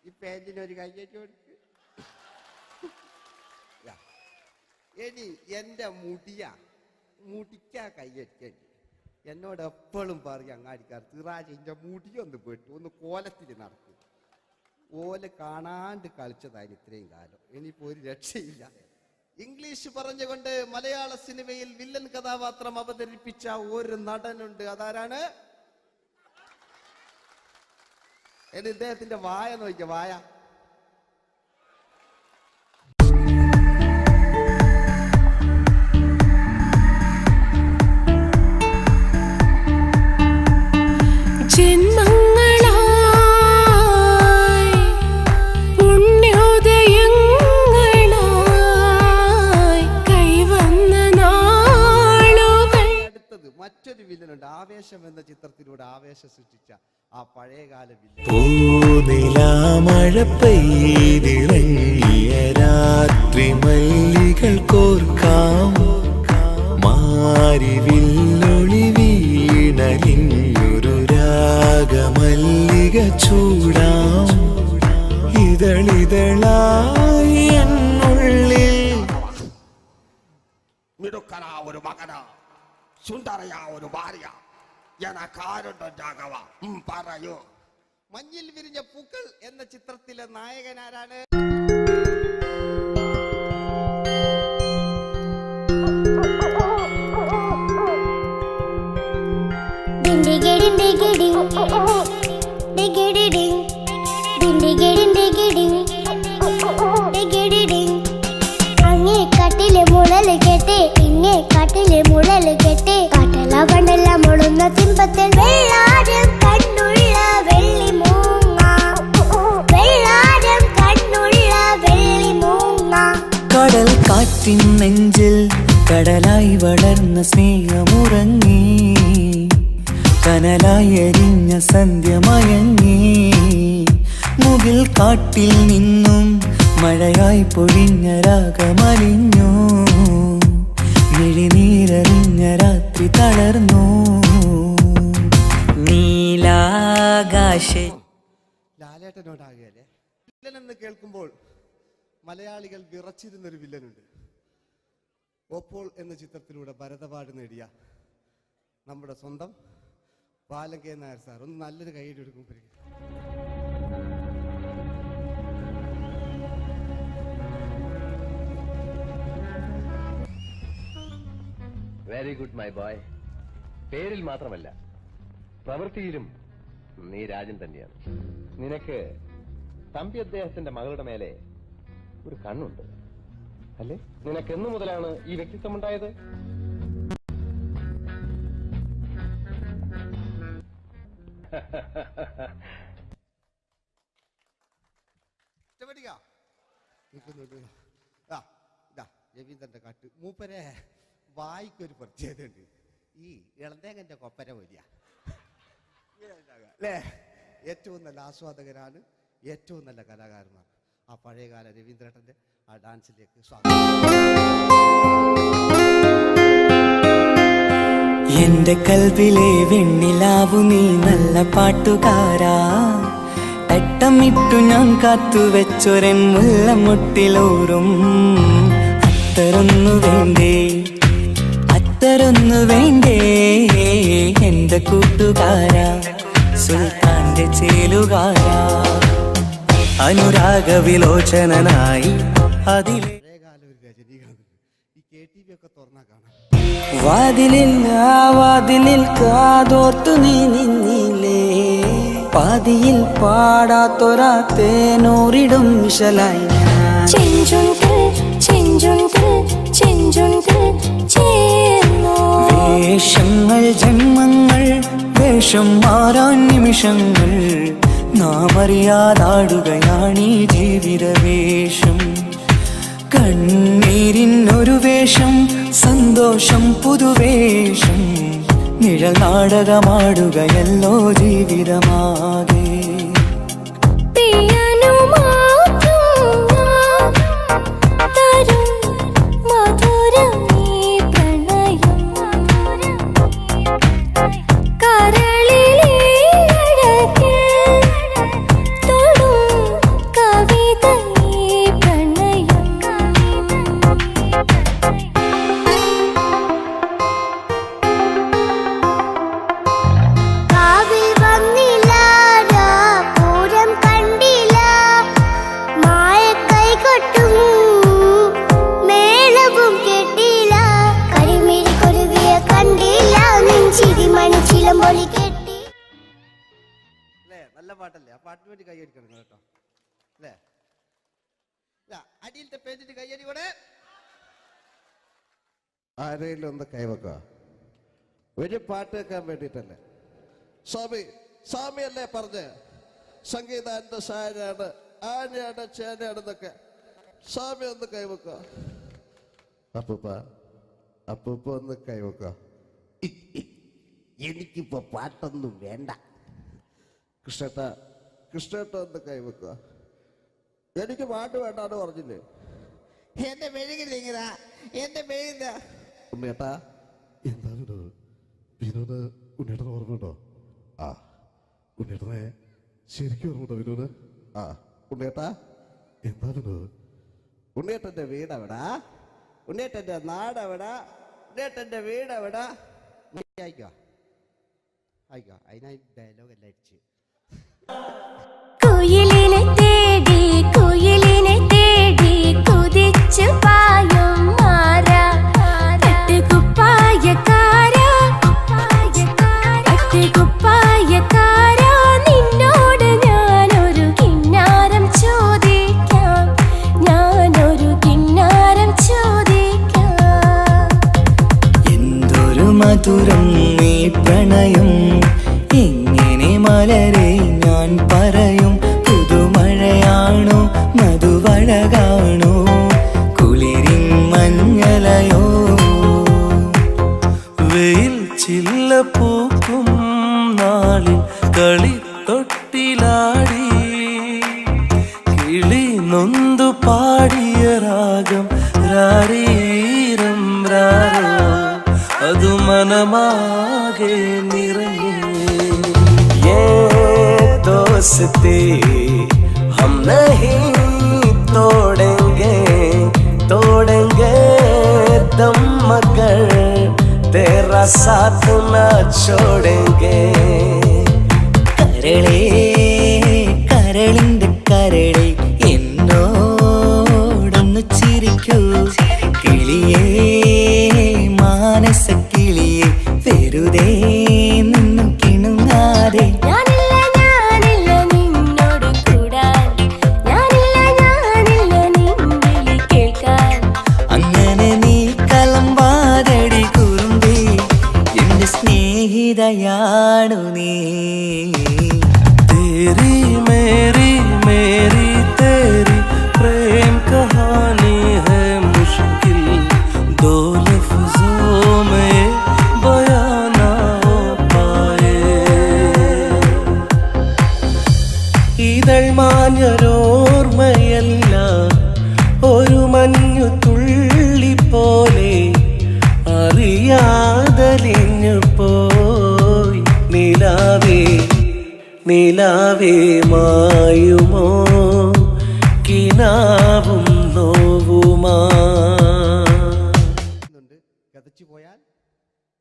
ഈ പേജിനൊരു കയ്യേറ്റ് കൊടുക്ക്. എടി എൻ്റെ മുടിക്കാ കയ്യേറ്റേണ്ടി. എന്നോട് എപ്പോഴും പറയും അങ്ങാടിക്കാർ, സിറാജ് എൻ്റെ മുടിയൊന്ന് പോയിട്ട് ഒന്ന് കോലത്തിൽ നടക്കും. ഓല കാണാണ്ട് കളിച്ചതായിരുന്നു ഇത്രയും കാലം. ഇനിയിപ്പോൾ ഒരു രക്ഷയില്ല. ഇംഗ്ലീഷ് പറഞ്ഞുകൊണ്ട് മലയാള സിനിമയിൽ വില്ലൻ കഥാപാത്രം അവതരിപ്പിച്ച ഒരു നടനുണ്ട്. അതാരാണ്? ഇദ്ദേഹത്തിന്റെ വായ നോക്കിയ വായ. മറ്റൊരു വില്ലനുണ്ട്. ആവേശം എന്ന ചിത്രത്തിലൂടെ ആവേശം സൃഷ്ടിച്ച ആ പഴയകാല വില്ലൻ. പൂനിലാമഴ പെയ്തിറങ്ങിയ രാത്രി മല്ലികൾ കോർക്കാം, മാരിവില്ലൊളി വീണലിഞ്ഞൊരു രാഗമല്ലിക ചൂടാം. ഇതളിതളായി എന്നുള്ളിൽ മിടുക്കനാ ഒരു മകനാ, സുന്ദരയാ ഒരു ഭാര്യ, എനക്കാരുണ്ടോ രാഘവ, പറയൂ. മഞ്ഞിൽ വിരിഞ്ഞ പൂക്കൾ എന്ന ചിത്രത്തിലെ നായകനാരാണ്? കാട്ടിലെ മുഴല് കേട്ട് ഇന്നെ കാട്ടിലെ മുഴല് കേട്ട് കാട്ടല കണ്ടല്ല മുളുന്ന സിംഹത്തിൽ വെള്ളാരം കണ്ണുള്ള വെള്ളി മൂങ്ങ, വെള്ളാരം കണ്ണുള്ള വെള്ളി മൂങ്ങ. കടൽ കാറ്റിൻ നെഞ്ചിൽ കടലായി വളർന്ന സ്നേഹമുറങ്ങി, കനലായി എരിഞ്ഞ സന്ധ്യ മയങ്ങി. മുകിൽ കാട്ടിൽ നിന്നും മഴയായി പൊഴിഞ്ഞ രാഗമലിഞ്ഞു, മിഴിനീരറിഞ്ഞ രാത്രി തളർന്നു. നീലാകാശ ലാലേട്ടനോടാകല്ലേ വില്ലൻ എന്ന് കേൾക്കുമ്പോൾ മലയാളികൾ വിറച്ചിരുന്നൊരു വില്ലനുണ്ട്. ഓപ്പോൾ എന്ന ചിത്രത്തിലൂടെ ഭരതപാട് നേടിയ നമ്മുടെ സ്വന്തം ബാലൻ കെ നായർ സാർ. ഒന്ന് നല്ലൊരു കൈയ്യടി എടുക്കുമ്പോൾ വെരി ഗുഡ് മൈ ബോയ്. പേരിൽ മാത്രമല്ല പ്രവൃത്തിയിലും നീ രാജൻ തന്നെയാണ്. നിനക്ക് തമ്പി അദ്ദേഹത്തിന്റെ മകളുടെ മേലെ ഒരു കണ്ണുണ്ട് അല്ലേ? നിനക്ക് എന്നു മുതലാണ് ഈ വ്യക്തിത്വമുണ്ടായത്? രവീന്ദ്രന്റെ കാട്ട് മൂപ്പരെ വായിക്കൊരു പ്രത്യേകത ഉണ്ട്. ഈ ഇളന്തേങ്ങന്റെ കൊപ്പര വലിയ അല്ലേ? ഏറ്റവും നല്ല ആസ്വാദകരാണ്, ഏറ്റവും നല്ല കലാകാരന്മാർ. ആ പഴയകാല രവീന്ദ്രേട്ടൻ്റെ ആ ഡാൻസിലേക്ക് സ്വാഗതം. എന്റെ കൽവിലെ വെണ്ണിലാവു നീ നല്ല പാട്ടുകാരാ, തട്ടമിട്ടു ഞാൻ കാത്തുവെച്ചൊരൻ മുല്ലമുട്ടിലൂറും. അത്തരൊന്നു വേണ്ടേ, അത്തരൊന്നു വേണ്ടേ എന്റെ കൂട്ടുകാരാ, സുൽത്താന്റെ ചേലുകാരാ. അനുരാഗവിലോചനായി അതിലെ പഴയകാല ഒരു രജനീകാന്ത് ഈ KTV ഒക്കെ തുറന്നാൽ കാണാം. വാതിലിൽ ആ വാതിലിൽ കാതോർത്തു നീ നിന്നില്ലേ, പാതിയിൽ പാടാത്തൊരാ തേനൂറിടും മിശലായി വേഷങ്ങൾ ജന്മങ്ങൾ, വേഷം മാറാൻ നിമിഷങ്ങൾ, നാം അറിയാതാടുകയാണീ ജീവിതവേഷം. കണ്ണീരിനൊരു വേഷം, സന്തോഷം പുതുവേഷം, നിഴൽ നാടകമാടുകയല്ലോ ജീവിതമാകെ. നല്ല പാട്ടല്ലേ? ആ പാട്ടിന് വേണ്ടി കൈയടിക്കണം കേട്ടോ, അല്ലേ? അടിയിലത്തെ പേജിന്റെ കൈയടി കൂടെ ആരെങ്കിലും ഒന്ന് കൈവക്ക. ഒരു പാട്ട് വെക്കാൻ വേണ്ടിട്ടല്ലേ? സ്വാമിയല്ലേ പറഞ്ഞ് സംഗീതം എന്റെ സാരാണ്, ആനയാണ് ചേനയാണെന്നൊക്കെ. സ്വാമി ഒന്ന് കൈവക്ക. അപ്പൂപ്പ ഒന്ന് കൈവക്ക. എനിക്കിപ്പോ പാട്ടൊന്നും വേണ്ട. കൃഷ്ണേട്ട ഒന്ന് കൈവെക്കുക. എനിക്ക് പാട്ട് വേണ്ടാന്ന് പറഞ്ഞില്ലേ? എന്റെ മെഴുകില്ല, എന്റെ മെഴുകില്ല. ഉണ്ണേട്ടാ എന്താ വിനോദ്? ഉണ്ണേട്ടനെ ഓർമ്മയുണ്ടോ? ആ ഉണ്ണേട്ടനെ ശരിക്കും ഓർമ്മയുണ്ടോ വിനോദ്? ആ ഉണ്ണേട്ടാ എന്താ വിനോദ്? ഉണ്ണേട്ടന്റെ വീടെവിടാ? ഉണ്ണേട്ടന്റെ നാടെവിടാ? ഉണ്ണേട്ടന്റെ വീടെവിടാ? അയക്കോ അയക്കോ, അതിനായി ഡയലോഗ് എല്ലാം അടിച്ച്. കുയിലിനെ തേടി, കുയിലിനെ തേടി കുതിച്ചു പായും മാറാ, തട്ടുകുപ്പായക്കാരാ, തട്ടുകുപ്പായക്കാരാ, നിന്നോട് ഞാനൊരു കിന്നാരം ചോദിക്കാം, ഞാനൊരു കിന്നാരം ചോദിക്കാം. എന്തൊരു മധുരം നീ പ്രണയം, എങ്ങനെ മലരെ ഞാൻ പറയും. പുതുമഴയാണോ മധുവഴകാണോ കുളിരിൻ മഞ്ഞലയോ, വെയിൽ ചില്ല പൂക്കും നാളിൽ കളി തൊട്ടിലാടി, കിളി നൊന്തു പാടിയ രാഗം രാരീരം രാരോ, അത് മനമാകെ നിറഞ്ഞേ. दोस्ती हम नहीं तोड़ेंगे, तोड़ेंगे दम मगर तेरा साथ न छोड़ेंगे. കരളേ കരളിന്റെ കരളെ എന്നോടൊന്നു ചിരിക്കൂ, കിളിയേ മാനസ കിളിയെ വെറുതെ നിന്നും കിണുങ്ങാതെ. സ്നേഹിതയാണു നീ. ഇതൾ മാഞ്ഞൊരോർമ്മയല്ല ഒരു മഞ്ഞു തുള്ളി പോലെ അറിയാതലിഞ്ഞു പോയി നിലാവേ നിലാവേ മായുമോ കിനാവും നോവുമാ. കഥച്ചു പോയാൽ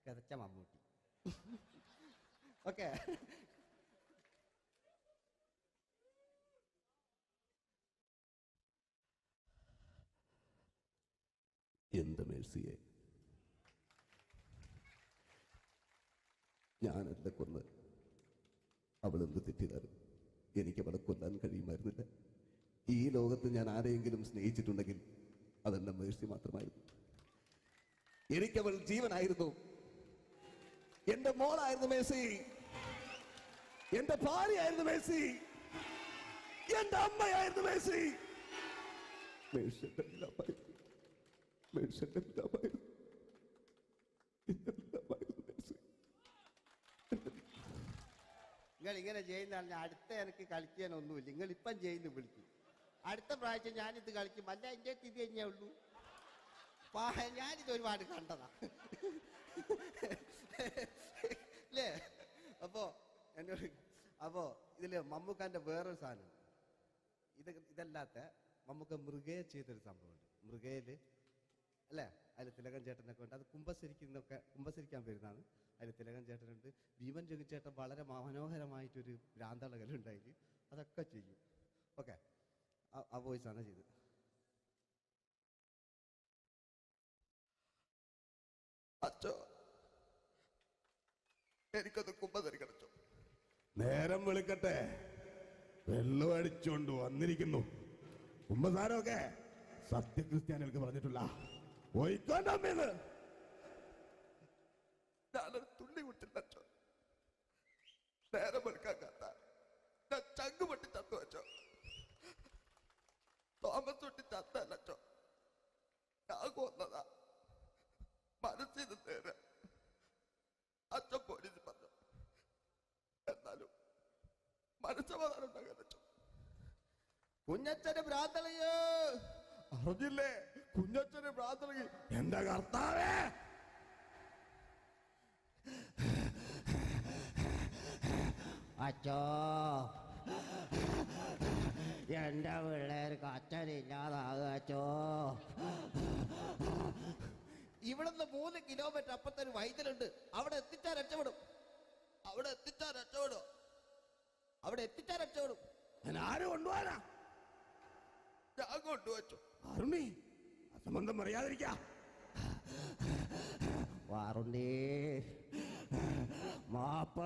കഥച്ച മമ്മൂട്ടി. ഓക്കെ, എന്ത് മേഴ്സിയെ, ഞാനല്ല കൊന്ന്, അവളെന്ത് തെറ്റിയതാണ്. എനിക്ക് അവളെ കൊല്ലാൻ കഴിയുമായിരുന്നില്ല. ഈ ലോകത്ത് ഞാൻ ആരെയെങ്കിലും സ്നേഹിച്ചിട്ടുണ്ടെങ്കിൽ അതെന്റെ മേഴ്സി മാത്രമായിരുന്നു. എനിക്കവൾ ജീവനായിരുന്നു, എന്റെ മോളായിരുന്നു മേഴ്സി, എന്റെ ഭാര്യയായിരുന്നു മേഴ്സി, എന്റെ അമ്മയായിരുന്നു മേഴ്സി. മേഴ്സിയുടെ എല്ലാമായിരുന്നു, മേഴ്സിയുടെ എല്ലാമായിരുന്നു, മേഴ്സി. നിങ്ങൾ ഇങ്ങനെ ചെയ്യുന്ന അടുത്ത എനിക്ക് കളിക്കാനൊന്നുമില്ല. നിങ്ങൾ ഇപ്പം ചെയ്യുന്നു വിളിക്കും. അടുത്ത പ്രാവശ്യം ഞാനിത് കളിക്കും. അല്ല, എൻ്റെ ഇത് തന്നെയേ ഉള്ളൂ. ഞാനിത് ഒരുപാട് കണ്ടതാ അല്ലേ? അപ്പോ ഇതില് മമ്മൂക്കാന്റെ വേറൊരു സാധനം, ഇതല്ലാത്ത മമ്മൂക്ക മൃഗയെ ചെയ്തൊരു സംഭവമുണ്ട്. മൃഗയില് അല്ലേ, അതിൽ തിലകൻ ചേട്ടനൊക്കെ ഉണ്ട്. അത് കുമ്പസരിക്കാൻ വരുന്നതാണ്. അതിൽ തിലകൻ ചേട്ടനുണ്ട്, ഭീമൻ രഘുചേട്ടൻ വളരെ മനോഹരമായിട്ടൊരു ഭ്രാന്തളകലുണ്ടായി. അതൊക്കെ ചെയ്യും. ഓക്കെ, ആ വോയിസ് ആണ് ചെയ്തത്. അച്ചോ, എനിക്കത് കുമ്പസരിക്കണച്ചോ. നേരം വെളുക്കട്ടെ, വെള്ളം അടിച്ചോണ്ട് വന്നിരിക്കുന്നു. കുമ്പസാരമൊക്കെ സത്യക്രിസ്ത്യാനികൾക്ക് പറഞ്ഞിട്ടുള്ള ഒയ്ക്കോണ്ടമ്മേന്ന് ഞാനൊരു തുള്ളി കുടിച്ചിട്ടോ. നേരം വെളുക്കാൻ കാത്ത ഞാൻ ചങ്ക് പൊട്ടി ചത്തു വെച്ചോ. തോമസ് തൊട്ടി ചത്തല്ലോ, ഞാൻ കൊന്നതാ. മനസ്സിൽ നേരെ അച്ഛൻ പോലീസ് പറഞ്ഞു. എന്നാലും മനസ്സമാധാനം ഉണ്ടാകാൻ കുഞ്ഞച്ഛന് ഭ്രാന്തളയോ അറിഞ്ഞില്ലേ? കുഞ്ഞച്ഛന് ഭ്രാന്തളകി. എന്റെ കർത്താവേ, അച്ഛോ, എന്റെ പിള്ളേർക്ക് അച്ഛനില്ലാതാകുക അച്ഛോ. ഇവിടുന്ന് 3 കിലോമീറ്റർ അപ്പത്തൊരു വൈദ്യുണ്ട്. അവിടെ എത്തിച്ചാൽ രക്ഷപ്പെടും. ഞാൻ ആരും കൊണ്ടുപോകാനാ? ഞാൻ കൊണ്ടുവച്ചു. അരുണി, അസംബന്ധം അറിയാതിരിക്ക. വാറുണ്ടേ മാപ്പ.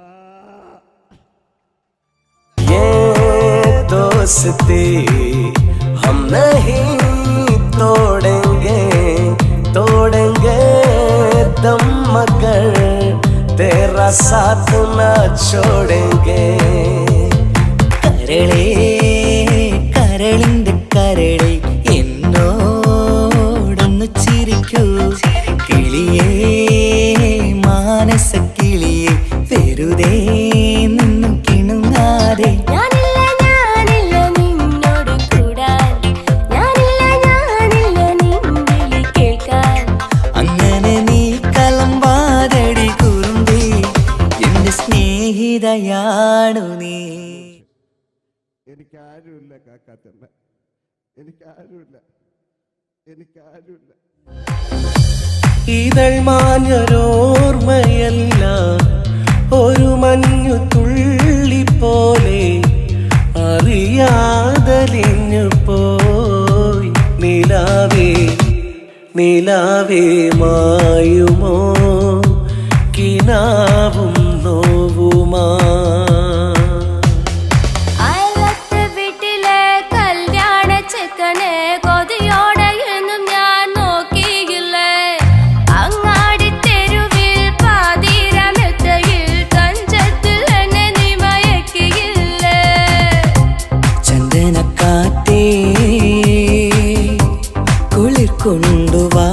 दोस्ती हम नहीं तोड़ेंगे, तोड़ेंगे दम मगर तेरा साथ न छोड़ेंगे. കരളേ കരളിന്റെ കരളെ എന്നോടൊന്നു ചിരിക്കൂ കിളിയേ മാനസ കിളിയെ വെറുതെ നിന്നും കിണുങ്ങാതെ. അങ്ങനെ നീ കലമ്പാതടി കുറുമ്പി എന്റെ സ്നേഹിതയാണു നീ. എനിക്കാരുമില്ല കാക്കാത്തമ്മ, എനിക്കാരുമില്ല. ഇതൾ മാഞ്ഞൊരോർമ്മയല്ല ഒരു മഞ്ഞു തുള്ളി പോലെ അറിയാതലിഞ്ഞു പോയി നിലാവേ നിലാവേ മായുമോ കിനാവും നോവുമാ. കൊണ്ടുവാ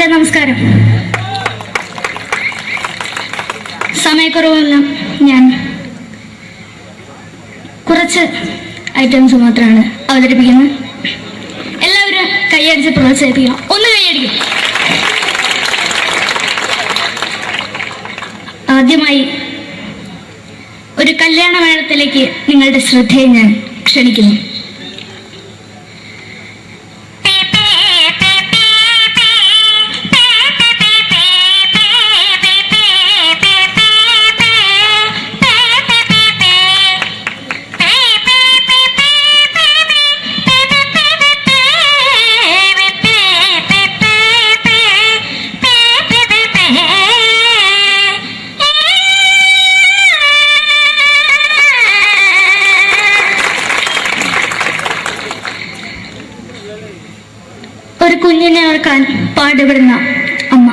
എൻ്റെ നമസ്കാരം. സമയക്കുറവെല്ലാം ഞാൻ കുറച്ച് ഐറ്റംസ് മാത്രമാണ് അവതരിപ്പിക്കുന്നത്. എല്ലാവരും കൈയടിച്ച് പ്രോത്സാഹിപ്പിക്കണം. ഒന്ന് കൈയടിക്കും. ആദ്യമായി ഒരു കല്യാണമേളത്തിലേക്ക് നിങ്ങളുടെ ശ്രദ്ധയെ ഞാൻ ക്ഷണിക്കുന്നു. ഒരു കുഞ്ഞിനെ ഓർക്കാൻ പാടുപെടുന്ന അമ്മ.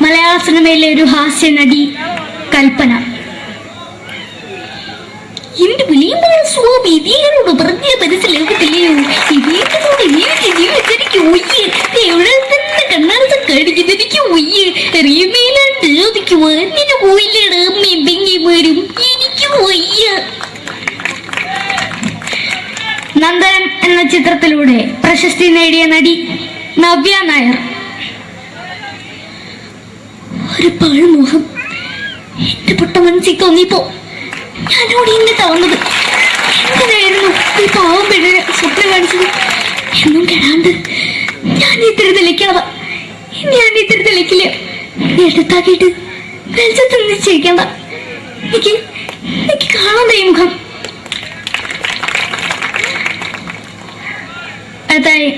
മലയാള സിനിമയിലെ ഒരു ഹാസ്യ നടി കൽപ്പന. എന്റെ വിളിയുമ്പോൾ സ്വാമി ഇതിനോട് പറഞ്ഞ മനസ്സിലാകത്തില്ലയോ? ഇതിനോട് എനിക്ക് ജീവിച്ചെനിക്ക് ഒയ്യ് എവിടെ തന്നെ കണ്ണാടത്ത് കാണിക്കുന്നത് എനിക്ക് ഒയ്യ് അറിയുന്നതിലാണ്ട് ചോദിക്കുവാ നിന്നെ പോയില്ലേടാ അമ്മയും പെങ്ങിമാരും എനിക്ക് ഒയ്യ. നന്ദനം എന്ന ചിത്രത്തിലൂടെ പ്രശസ്തി നേടിയ നടി നവ്യ നായർ. ഒരു പാഴ്മോഹം എന്റെ പൊട്ട മനസ്സിൽ തോന്നിയപ്പോ ഞാനോട് ഇന്നിട്ടാ വന്നത്. എന്തിനായിരുന്നു ഈ പാവം പെണ്ണിനെ സ്വപ്നം കാണിച്ചത്? എന്നും കെടാണ്ട് ഞാൻ ഇത്തിരി തെളിക്കാതെ എടുത്താക്കിയിട്ട് വെളിച്ചത്ത് നിശ്ചയിക്കണ്ട. എനിക്ക് കാണാൻ ഈ മുഖം. അതായി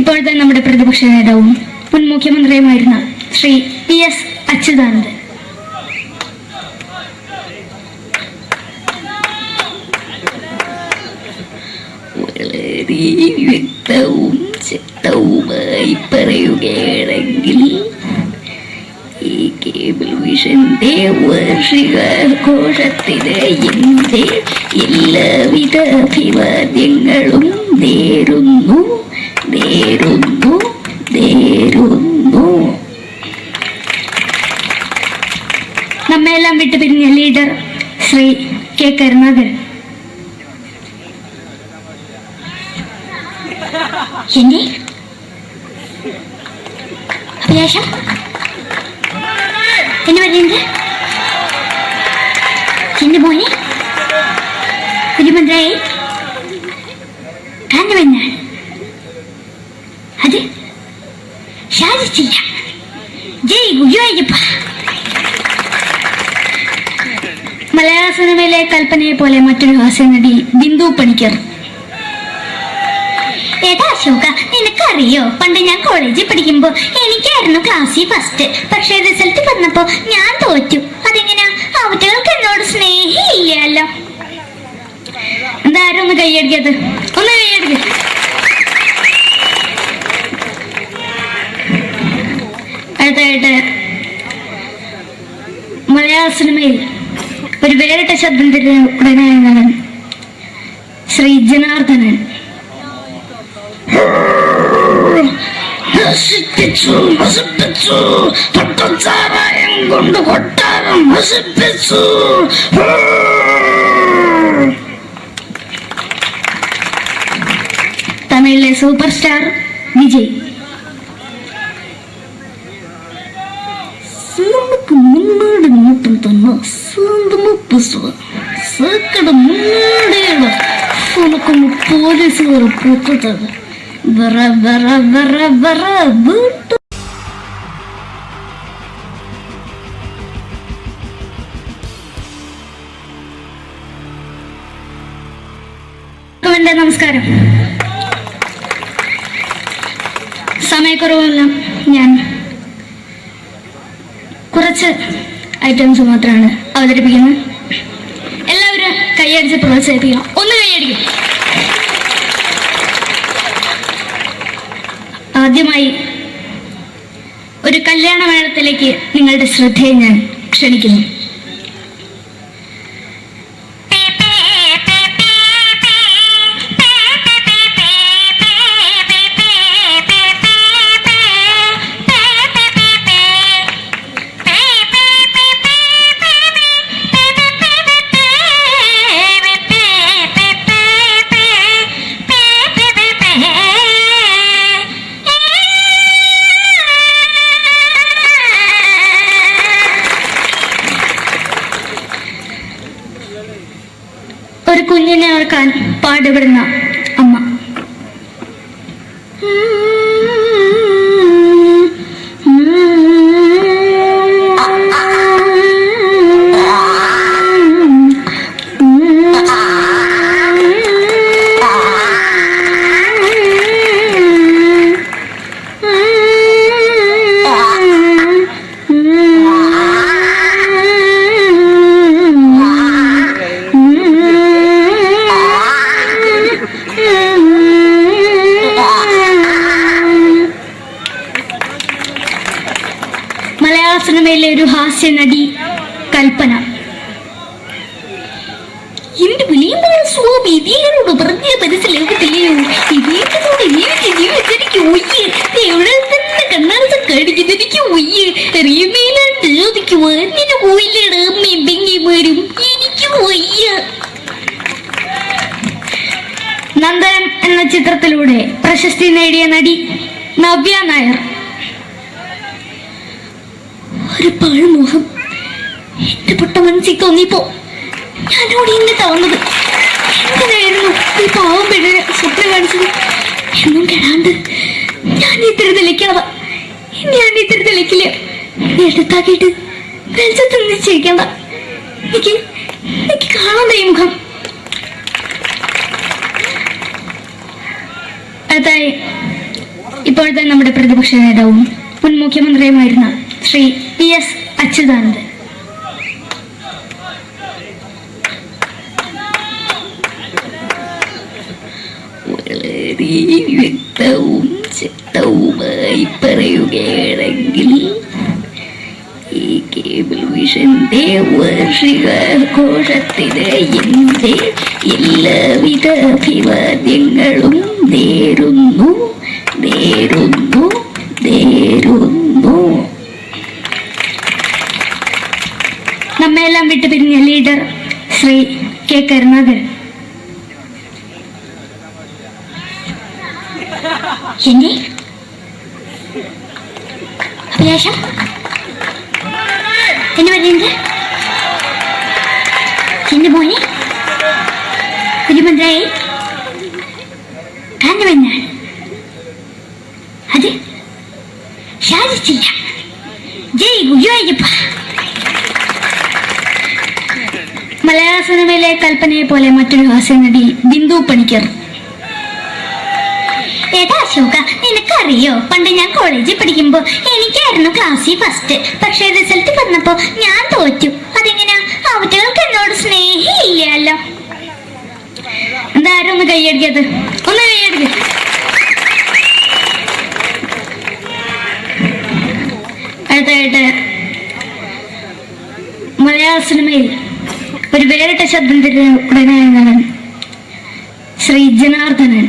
ഇപ്പോഴത്തെ നമ്മുടെ പ്രതിപക്ഷ നേതാവും മുൻ മുഖ്യമന്ത്രിയുമായിരുന്ന ശ്രീ PS അച്യുതാനന്ദൻ. വളരെ വ്യക്തവും ശക്തവുമായി പറയുകയാണെങ്കിൽ ഈ കേബിൾ വിഷന്റെ വാർഷികാഘോഷത്തിന് എന്റെ എല്ലാവിധ അഭിവാദ്യങ്ങളും നേരുന്നു. നമ്മെല്ലാം വിട്ടുപിരിഞ്ഞ ലീഡർ ശ്രീ K. കരുണാകരൻ. എന്റെ അഭിലാഷം എന്നെ പറയുന്നത് എന്റെ മോനെ മുഖ്യമന്ത്രിയായി കാണുമെന്നാണ്. അത് സാധിച്ചില്ല. ജയ് ഗുരുവായൂരപ്പ. മലയാള സിനിമയിലെ കൽപ്പനയെ പോലെ മറ്റൊരു ഹാസ്യ നടി ബിന്ദു പണിക്കർ. ഏതാ അശോക, നിനക്കറിയോ പണ്ട് ഞാൻ കോളേജിൽ പഠിക്കുമ്പോ എനിക്കായിരുന്നു ക്ലാസ്സിൽ ഫസ്റ്റ്. പക്ഷെ റിസൾട്ട് വന്നപ്പോ ഞാൻ തോറ്റു. അതെങ്ങനെയാ? അവറ്റകൾക്ക് എന്നോട് സ്നേഹമില്ലല്ലോ. എന്താരും ഒന്ന് കൈയടിക്കത്? ഒന്ന് കൈയടിക്ക. അടുത്തായിട്ട് മലയാള സിനിമയിൽ ഒരു വേറിട്ട ശബ്ദത്തിന്റെ ഉടനായ നടൻ ശ്രീ ജനാർദ്ദനൻ. കൊണ്ട് കൊട്ടാരം നശിപ്പിച്ചു. തമിഴിലെ സൂപ്പർ സ്റ്റാർ വിജയ്. നമുക്ക് മുന്നോടി നോട്ടം തന്നെ സേക്കട മുന്നോടിയുള്ള ഉനക്കൊന്ന് പോലീസുകാർ പൂത്തത് വറ വറ വറ വറ വീട്ടു. എൻ്റെ നമസ്കാരം. സമയക്കുറവെല്ലാം ഞാൻ കുറച്ച് ഐറ്റംസ് മാത്രമാണ് അവതരിപ്പിക്കുന്നത്. എല്ലാവരും കൈയടിച്ച് പ്രോത്സാഹിപ്പിക്കണം. ഒന്ന് കൈയടിക്കും. ആദ്യമായി ഒരു കല്യാണമേളത്തിലേക്ക് നിങ്ങളുടെ ശ്രദ്ധയെ ഞാൻ ക്ഷണിക്കുന്നു. ഒരു കുഞ്ഞിനെ ഓർക്കാൻ പാടുപെടുന്ന അമ്മ. മലയാള സിനിമയിലെ ഒരു ഹാസ്യ നടി കൽപ്പന. എന്റെ വിളിയുമ്പോൾ സ്വാമി ഇതിനോട് പറഞ്ഞ മനസ്സിലാകത്തില്ലയോ? ഇതേറ്റോട് എനിക്ക് ജീവിച്ചെനിക്ക് ഒയ്യ്. എവിടെ തന്നെ കണ്ണാറസം കാണിക്കുന്നത് എനിക്ക് ഒയ്യ്. അറിയുന്നതിലാണ്ട് ചോദിക്കുവാ നിന്നെ പോയില്ലേടാ അമ്മയും പെങ്ങിമാരും. എനിക്ക് ഒയ്യ. നന്ദനം എന്ന ചിത്രത്തിലൂടെ പ്രശസ്തി നേടിയ നടി നവ്യ നായർ. ഒരു പഴമുഖം എന്റെ പൊട്ട മനസ്സിൽ തോന്നിയപ്പോ ഞാനോട് ഇന്നിട്ടാ വന്നത്. എന്തിനായിരുന്നു ഈ പാവം പെണ്ണിനെ സ്വപ്നം കാണിച്ചത്? എന്നും കെടാണ്ട് ഞാൻ ഇത്തിരി തെളിക്കാതെ ഞാൻ ഇത്തിരി തെളിക്കില്ല. എടുത്താക്കിയിട്ട് വെളിച്ചത്ത് നിശ്ചയിക്കണ്ട. എനിക്ക് കാണാൻ ഈ മുഖം. അതായി ഇപ്പോഴത്തെ നമ്മുടെ പ്രതിപക്ഷ നേതാവും മുൻ മുഖ്യമന്ത്രിയുമായിരുന്ന ശ്രീ PS അച്യുതാനന്ദൻ. വളരെ വ്യക്തവും ശക്തവുമായി പറയുകയാണെങ്കിൽ ഈ കേബിൾ വിഷന്റെ വാർഷികാഘോഷത്തിന് എന്റെ എല്ലാവിധ അഭിവാദ്യങ്ങളും നേരുന്നു. നമ്മെല്ലാം വിട്ടുപിരിഞ്ഞ ലീഡർ ശ്രീ K. കരുണാകരൻ. എന്നെ അഭിലാഷം എന്ന് പറയുന്നത് എന്റെ മോനെ തിരുമന്ത്രായി കാരണമെന്നാണ്. അത് സാധിച്ചില്ല. ജയ് ഗുരുവായൂരപ്പ. മലയാള സിനിമയിലെ കൽപ്പനയെ പോലെ മറ്റൊരു ഹാസ്യ നടി ബിന്ദു പണിക്കർ. ഏതാ അശോക, നിനക്കറിയോ പണ്ട് ഞാൻ കോളേജിൽ പഠിക്കുമ്പോ എനിക്കായിരുന്നു ക്ലാസ്സിൽ ഫസ്റ്റ്. പക്ഷെ റിസൾട്ട് വന്നപ്പോ ഞാൻ തോറ്റു. അതെങ്ങനാ? അവറ്റകൾക്ക് എന്നോട് സ്നേഹമില്ലല്ലോ. എന്താരും ഒന്ന് കൈയടിക്കത്? ഒന്ന് കൈയടിക്ക. അടുത്തായിട്ട് മലയാള സിനിമയിൽ ഒരു വേറിട്ട ശബ്ദത്തിന്റെ ഉടനായ ശ്രീ ജനാർദ്ദനൻ.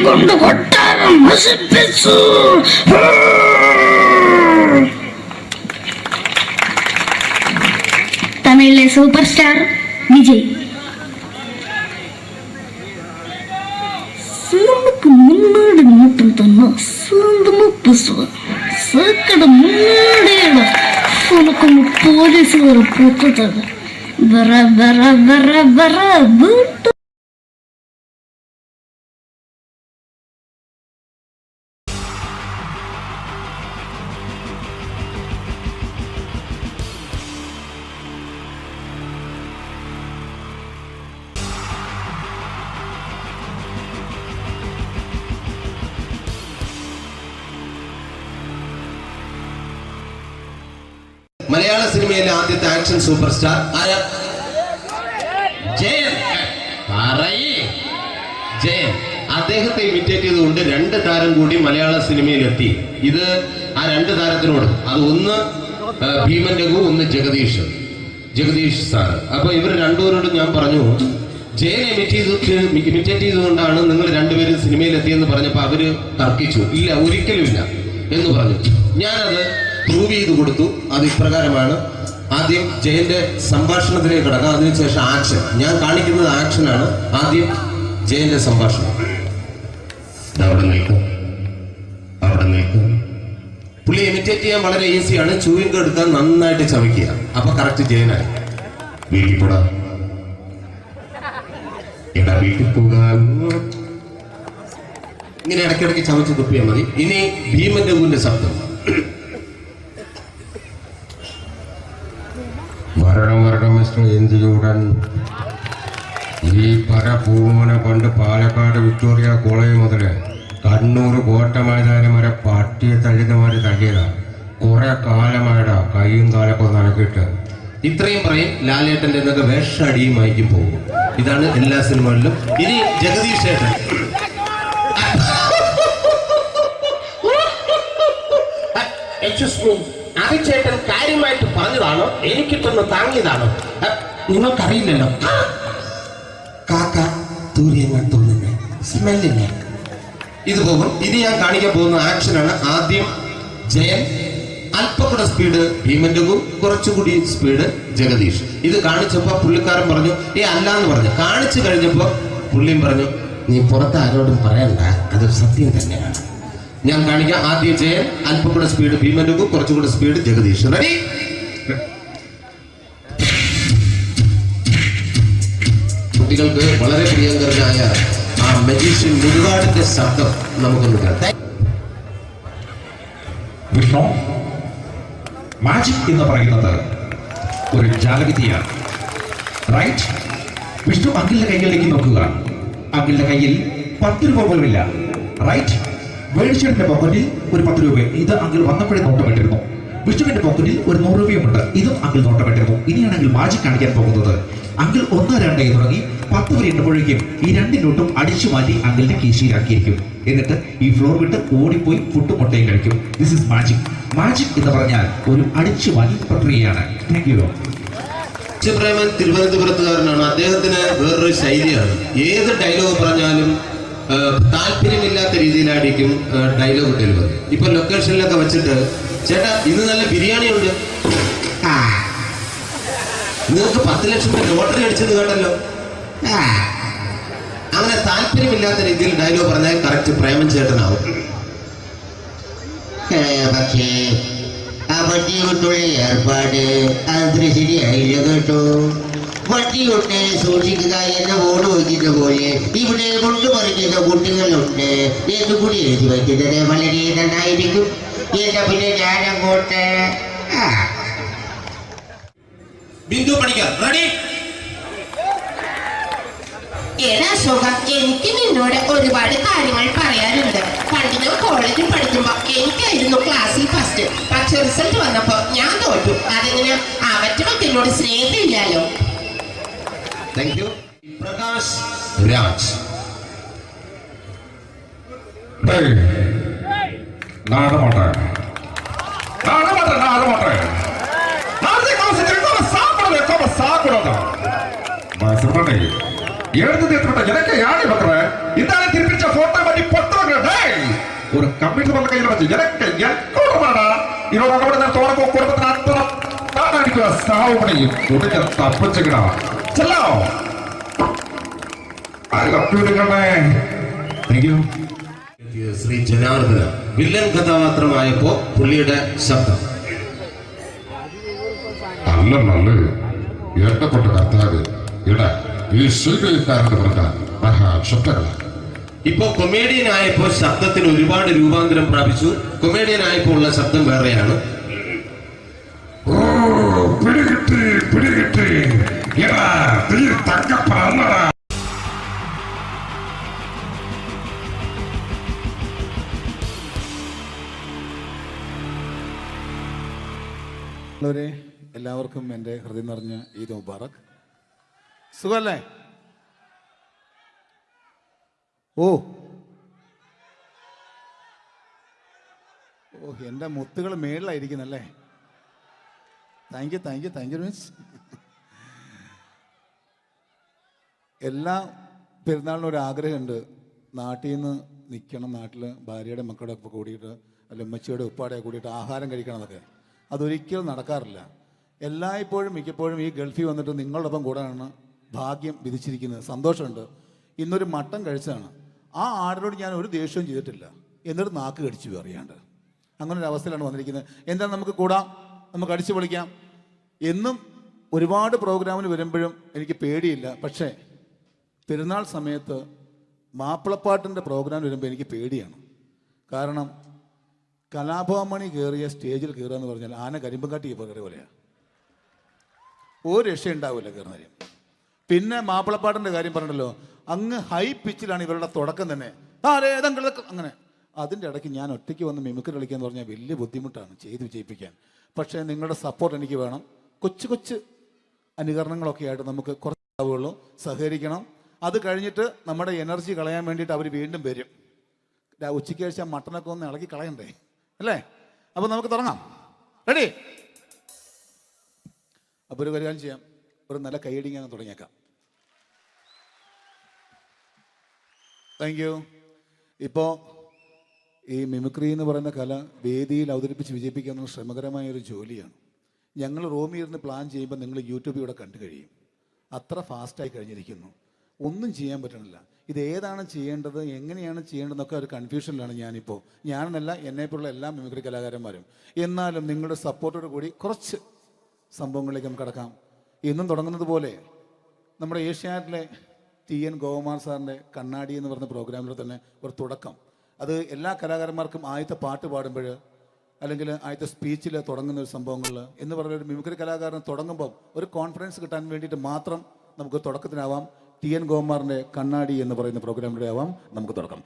കൊണ്ട് കൊട്ടാരം നശിപ്പിച്ചു. തമിഴിലെ സൂപ്പർ സ്റ്റാർ വിജയ്. നമുക്ക് മുന്നോടി നോട്ടം തന്ന സ്വന്തമോ പുസ്തകം സക്കട മുന്നോടിയാണ് ഉനക്കൊന്ന് പോലീസുകാർ പൊത്തത്. വറ വറ വറ വറ വീട്ടു. മലയാള സിനിമയിലെ ആദ്യത്തെ ആക്ഷൻ സൂപ്പർ സ്റ്റാർ ആരാ? ജയൻ. പറയേ ജയൻ. അദ്ദേഹത്തെ ഇമിറ്റേറ്റ് ചെയ്തുകൊണ്ട് 2 താരം കൂടി മലയാള സിനിമയിലെത്തി. ഇത് ആ 2 താരത്തിനോട്, അത് ഒന്ന് ഭീമൻ രഘു, ഒന്ന് ജഗദീഷ് സാറ്. അപ്പൊ ഇവർ രണ്ടുപേരോടും ഞാൻ പറഞ്ഞു, ജയനെ ഇമിറ്റേറ്റ് ചെയ്തുകൊണ്ടാണ് നിങ്ങൾ രണ്ടുപേരും സിനിമയിലെത്തിയെന്ന് പറഞ്ഞപ്പോൾ അവര് തർക്കിച്ചു. ഇല്ല, ഒരിക്കലും ഇല്ല എന്ന് പറഞ്ഞു. ഞാനത് പ്രൂവ് ചെയ്ത് കൊടുത്തു. അത് ഇപ്രകാരമാണ്. ആദ്യം ജയന്റെ സംഭാഷണത്തിലേക്ക് കിടക്കാം, അതിനുശേഷം ആക്ഷൻ. ഞാൻ കാണിക്കുന്നത് ആക്ഷനാണ്. ആദ്യം ജയന്റെ സംഭാഷണം. അവിടെ നിൽക്കും. പുള്ളി ഇമിറ്റേറ്റ് ചെയ്യാൻ വളരെ ഈസിയാണ്. ചൂയിങ് എടുക്കാൻ നന്നായിട്ട് ചവയ്ക്കുക. അപ്പൊ കറക്റ്റ് ജയനായി. വീട്ടിൽ പോടാ, എടാ വീട്ടിൽ പോകാൻ. ഇങ്ങനെ ഇടയ്ക്കിടയ്ക്ക് ചവച്ച് തുപ്പിയാൽ മതി. ഇനി ഭീമൻ രഘുവിന്റെ ശബ്ദം. വരണം മിസ്റ്റർ എന്ത് ചൂടൻ. ഈ പര പൂമന പണ്ട് പാലക്കാട് വിക്ടോറിയ കോളേജ് മുതൽ കണ്ണൂർ കോട്ട മൈതാനം വരെ പട്ടിയെ തള്ളിതമാര് തള്ളിയതാ. കുറെ കാലമായിടാ കൈയും കാലൊക്കെ നനക്കിട്ട്. ഇത്രയും പറയും. ലാലേട്ടന്റെ എന്നൊക്കെ വേഷടിയുമായിരിക്കും പോകും. ഇതാണ് എല്ലാ സിനിമകളിലും. ഇനി ജഗദീഷ് ചേട്ടൻ. ചേട്ടൻ കാര്യമായിട്ട് പറഞ്ഞതാണോ എനിക്കിട്ടൊന്ന് താങ്ങിയതാണോ? നിങ്ങൾക്കറിയില്ലല്ലോ. കാക്ക തൂര്യങ്ങൾ തോന്നുന്നേ സ്മെല്ലില്ലേ? ഇത് പോകും. ഇനി ഞാൻ കാണിക്കാൻ പോകുന്ന ആക്ഷനാണ്. ആദ്യം ജയൻ, അല്പം കൂടെ സ്പീഡ് ഭീമൻ രഘു, കുറച്ചുകൂടി സ്പീഡ് ജഗദീഷ്. ഇത് കാണിച്ചപ്പോ പുള്ളിക്കാരൻ പറഞ്ഞു അല്ലാന്ന് പറഞ്ഞു. കാണിച്ചു കഴിഞ്ഞപ്പോ പുള്ളിയും പറഞ്ഞു നീ പുറത്ത് ആരോടും പറയണ്ട, അത് സത്യം തന്നെയാണ്. ഞാൻ കാണിക്കാം. ആദ്യം ജയൻ, അല്പം കൂടെ സ്പീഡ് ഭീമൻ രഘു, കുറച്ചുകൂടെ സ്പീഡ് ജഗദീഷ്. റെഡി? കുട്ടികൾക്ക് വളരെ പ്രിയങ്കരനായ ആ മജീഷ്യൻ മുരുകാടിന്റെ ശബ്ദം നമുക്കൊന്ന് കേൾക്കാം. വിഷ്ണു, മാജിക് എന്ന് പറയുന്നത് ഒരു ജാലവിദ്യയാണ്. റൈറ്റ്? വിഷ്ണു അങ്കിളിന്റെ കൈകളിലേക്ക് നോക്കുക. അങ്കിളിന്റെ കയ്യിൽ 10 രൂപ പോലുമില്ല. റൈറ്റ്? വേണിച്ചേട്ടന്റെ പോക്കറ്റിൽ ഒരു 10 രൂപ. ഇത് അങ്കിൾ വന്നപ്പോഴേ നോട്ടമിട്ടിരുന്നു. വിഷ്ണുവിന്റെ പോക്കറ്റിൽ ഒരു 100 രൂപയുമുണ്ട്. ഇതും അങ്കിൾ നോട്ടമിട്ടിരുന്നു. ഇനിയാണെങ്കിൽ മാജിക് കാണിക്കാൻ പോകുന്നത്. അങ്കിൾ 1, 2 തുടങ്ങി 10 വരെ എണ്ണുമ്പോഴേക്കും ഈ 2 നോട്ടും അടിച്ചു മാറ്റി അങ്കിളിന്റെ കീശയിലാക്കിയിരിക്കും. എന്നിട്ട് ഈ ഫ്ലോർ വിട്ട് ഓടിപ്പോയി പുട്ടും മുട്ടയും കഴിക്കും. This is magic. മാജിക് എന്ന് പറഞ്ഞാൽ ഒരു അടിച്ചു മാറ്റി പ്രക്രിയയാണ്. Thank you. പ്രേമൻ തിരുവനന്തപുരത്തുകാരനാണ്. അദ്ദേഹത്തിന് വേറൊരു ശൈലിയാണ്. ഏത് ഡയലോഗ് പറഞ്ഞാലും താല്പര്യമില്ലാത്ത രീതിയിലായിരിക്കും ഡയലോഗ് ഡെലിവറി. ഇപ്പൊ ലൊക്കേഷനിലൊക്കെ വെച്ചിട്ട് ചേട്ടാ ഇന്ന് നല്ല ബിരിയാണി ഉണ്ട്, നിങ്ങൾക്ക് 10 ലക്ഷം രൂപ ലോട്ടറി അടിച്ചെന്ന് കേട്ടല്ലോ. അങ്ങനെ താല്പര്യമില്ലാത്ത രീതിയിൽ ഡയലോഗ് പറഞ്ഞാൽ കറക്റ്റ് പ്രേമൻ ചേട്ടനാവും. പക്ഷേ ആ വട്ടിയൊട്ടുള്ള ഏർപ്പാട് അത്ര ശരിയായില്ല കേട്ടോ. വട്ടിയൊട്ട് സൂക്ഷിക്കുക എന്ന ബോർഡ് വയ്ക്കുന്ന പോലെ ഇവിടെ കൊണ്ടുപറിക്കുന്ന കുട്ടികളുണ്ട് എന്ന് കൂടി എഴുതി വയ്ക്കുന്നത് വളരെ നന്നായിരിക്കും. എന്നാ പിന്നെ ഞാനങ്ങോട്ട് ബിന്ദു പണിക്കർ. റെഡി? എടാ അശോക, എനിക്ക് നിന്നോട് ഒരുപാട് കാര്യങ്ങൾ പറയാനുണ്ട്. പണ്ട് ഞാൻ കോളേജിൽ പഠിക്കുമ്പോ എനിക്കായിരുന്നു ക്ലാസ്സിൽ ഫസ്റ്റ്. പക്ഷെ റിസൾട്ട് വന്നപ്പോ ഞാൻ തോറ്റു. അതെങ്ങനെ അവറ്റൊക്കെ എന്നോട് സ്നേഹമില്ലല്ലോ. Thank you. പ്രകാശ് രാജ്. எனக்கு யாரு பண்ற இந்த திருப்பிச்ச போட்டோ பண்ணி பொட்டுறங்க. ஒரு கம்ப்யூட்டர் பண்ண கையில வச்சு எனக்கு எக்கோடமாடா இதோட கூட தோறப்போ குடும்பத்துல அத்தனை நான் அடிக்கிற சாவு பண்ணி கொடுக்க தப்பிச்சுக்கடா. செல்லோ ശ്രീ ജനാർദ്ദന വില്ലൻ കഥാപാത്രമായപ്പോ പുള്ളിയുടെ ശബ്ദം. നല്ല നല്ല ഏട്ടപ്പെട്ട കർത്താവ് ഇട ഈ സ്വീകരിക്കാരുടെ പ്രകാരം മഹാശബ്ദങ്ങളാണ്. ഇപ്പോ കൊമേഡിയൻ ആയപ്പോ ശബ്ദത്തിന് ഒരുപാട് രൂപാന്തരം പ്രാപിച്ചു. കൊമേഡിയൻ ആയപ്പോ ഉള്ള ശബ്ദം വേറെയാണ്. ഓ പിടികിട്ടി തങ്കപ്പറന്നടാ. ഒരു എല്ലാവർക്കും എൻ്റെ ഹൃദയം നിറഞ്ഞ ഈദ് മുബാറക്. സുഖമല്ലേ? ഓ ഓ എൻ്റെ മുത്തുകൾ മേളിലായിരിക്കുന്നല്ലേ. താങ്ക് യു മീൻസ് എല്ലാ പെരുന്നാളിനും ഒരു ആഗ്രഹമുണ്ട്, നാട്ടിൽ നിന്ന് നിൽക്കണം, നാട്ടിൽ ഭാര്യയുടെ മക്കളുടെ ഒക്കെ കൂടിയിട്ട് അല്ല ഉമ്മച്ചിയുടെ ഉപ്പാടെ കൂടിയിട്ട് ആഹാരം കഴിക്കണം എന്നൊക്കെ. അതൊരിക്കലും നടക്കാറില്ല. എല്ലായ്പ്പോഴും മിക്കപ്പോഴും ഈ ഗൾഫിൽ വന്നിട്ട് നിങ്ങളോടൊപ്പം കൂടാനാണ് ഭാഗ്യം വിധിച്ചിരിക്കുന്നത്. സന്തോഷമുണ്ട്. ഇന്നൊരു മട്ടൻ കഴിച്ചതാണ്. ആ ആടിനോട് ഞാൻ ഒരു ദേഷ്യവും ചെയ്തിട്ടില്ല, എന്നിട്ട് നാക്ക് കടിച്ചു അറിയാണ്ട്. അങ്ങനെ ഒരു അവസ്ഥയിലാണ് വന്നിരിക്കുന്നത്. എന്താണ്, നമുക്ക് കൂടാം, നമുക്ക് അടിച്ചു പൊളിക്കാം. എന്നും ഒരുപാട് പ്രോഗ്രാമിന് വരുമ്പോഴും എനിക്ക് പേടിയില്ല. പക്ഷേ പെരുന്നാൾ സമയത്ത് മാപ്പിളപ്പാട്ടിൻ്റെ പ്രോഗ്രാം വരുമ്പോൾ എനിക്ക് പേടിയാണ്. കാരണം കലാഭവമണി കയറിയ സ്റ്റേജിൽ കയറുക എന്ന് പറഞ്ഞാൽ ആന കരിമ്പം കാട്ടി കയറിയ പോലെയാണ്. ഒരു രക്ഷയുണ്ടാവില്ല കയറുന്നതിന്. പിന്നെ മാപ്പിളപ്പാട്ടിൻ്റെ കാര്യം പറഞ്ഞല്ലോ, അങ്ങ് ഹൈ പിച്ചിലാണ് ഇവരുടെ തുടക്കം തന്നെ. അങ്ങനെ അതിൻ്റെ ഇടയ്ക്ക് ഞാൻ ഒറ്റയ്ക്ക് വന്ന് മിമിക്രി കളിക്കുക എന്ന് പറഞ്ഞാൽ വലിയ ബുദ്ധിമുട്ടാണ് ചെയ്ത് വിജയിപ്പിക്കാൻ. പക്ഷേ നിങ്ങളുടെ സപ്പോർട്ട് എനിക്ക് വേണം. കൊച്ചു കൊച്ചു അനുകരണങ്ങളൊക്കെ ആയിട്ട് നമുക്ക് കുറച്ചാവുള്ളൂ, സഹകരിക്കണം. അത് കഴിഞ്ഞിട്ട് നമ്മുടെ എനർജി കളയാൻ വേണ്ടിയിട്ട് അവർ വീണ്ടും വരും. ഉച്ചയ്ക്ക് കഴിച്ചാൽ മട്ടനൊക്കെ ഒന്ന് ഇളക്കി കളയണ്ടേ അല്ലേ? അപ്പോൾ നമുക്ക് തുടങ്ങാം. റെഡി? അപ്പോൾ ഒരു കാര്യം ചെയ്യാം, ഒരു നല്ല കൈയടിങ്ങ് അങ്ങ് തുടങ്ങിയേക്കാം. Thank you. ഇപ്പോൾ ഈ മിമിക്രി എന്ന് പറയുന്ന കല വേദിയിൽ അവതരിപ്പിച്ച് വിജയിപ്പിക്കുക എന്ന ശ്രമകരമായ ഒരു ജോലിയാണ്. ഞങ്ങൾ റൂമിൽ ഇരുന്ന് പ്ലാൻ ചെയ്യുമ്പോൾ നിങ്ങൾ യൂട്യൂബിലൂടെ കണ്ടു കഴിയും. അത്ര ഫാസ്റ്റായി കഴിഞ്ഞിരിക്കുന്നു, ഒന്നും ചെയ്യാൻ പറ്റണില്ല. ഇത് ഏതാണ് ചെയ്യേണ്ടത്, എങ്ങനെയാണ് ചെയ്യേണ്ടതെന്നൊക്കെ ഒരു കൺഫ്യൂഷനിലാണ് ഞാനിപ്പോൾ. ഞാനെന്നല്ല, എന്നെപ്പോലുള്ള എല്ലാ മിമിക്രി കലാകാരന്മാരും. എന്നാലും നിങ്ങളുടെ സപ്പോർട്ടോട് കൂടി കുറച്ച് സംഭവങ്ങളിലേക്ക് നമുക്ക് കടക്കാം. എന്നും തുടങ്ങുന്നത് പോലെ നമ്മുടെ ഏഷ്യാനെറ്റിലെ TN ഗോപകുമാർ സാറിൻ്റെ കണ്ണാടി എന്ന് പറഞ്ഞ പ്രോഗ്രാമിൽ തന്നെ ഒരു തുടക്കം. അത് എല്ലാ കലാകാരന്മാർക്കും ആദ്യത്തെ പാട്ട് പാടുമ്പോൾ അല്ലെങ്കിൽ ആദ്യത്തെ സ്പീച്ചിൽ തുടങ്ങുന്ന ഒരു സംഭവങ്ങളിൽ എന്ന് പറഞ്ഞ ഒരു മിമിക്രി കലാകാരൻ തുടങ്ങുമ്പം ഒരു കോൺഫിഡൻസ് കിട്ടാൻ വേണ്ടിയിട്ട് മാത്രം നമുക്ക് തുടക്കത്തിനാവാം. TN ഗോപകുമാറിൻ്റെ കണ്ണാടി എന്ന് പറയുന്ന പ്രോഗ്രാമിലൂടെ ആവാം നമുക്ക് തുടക്കം.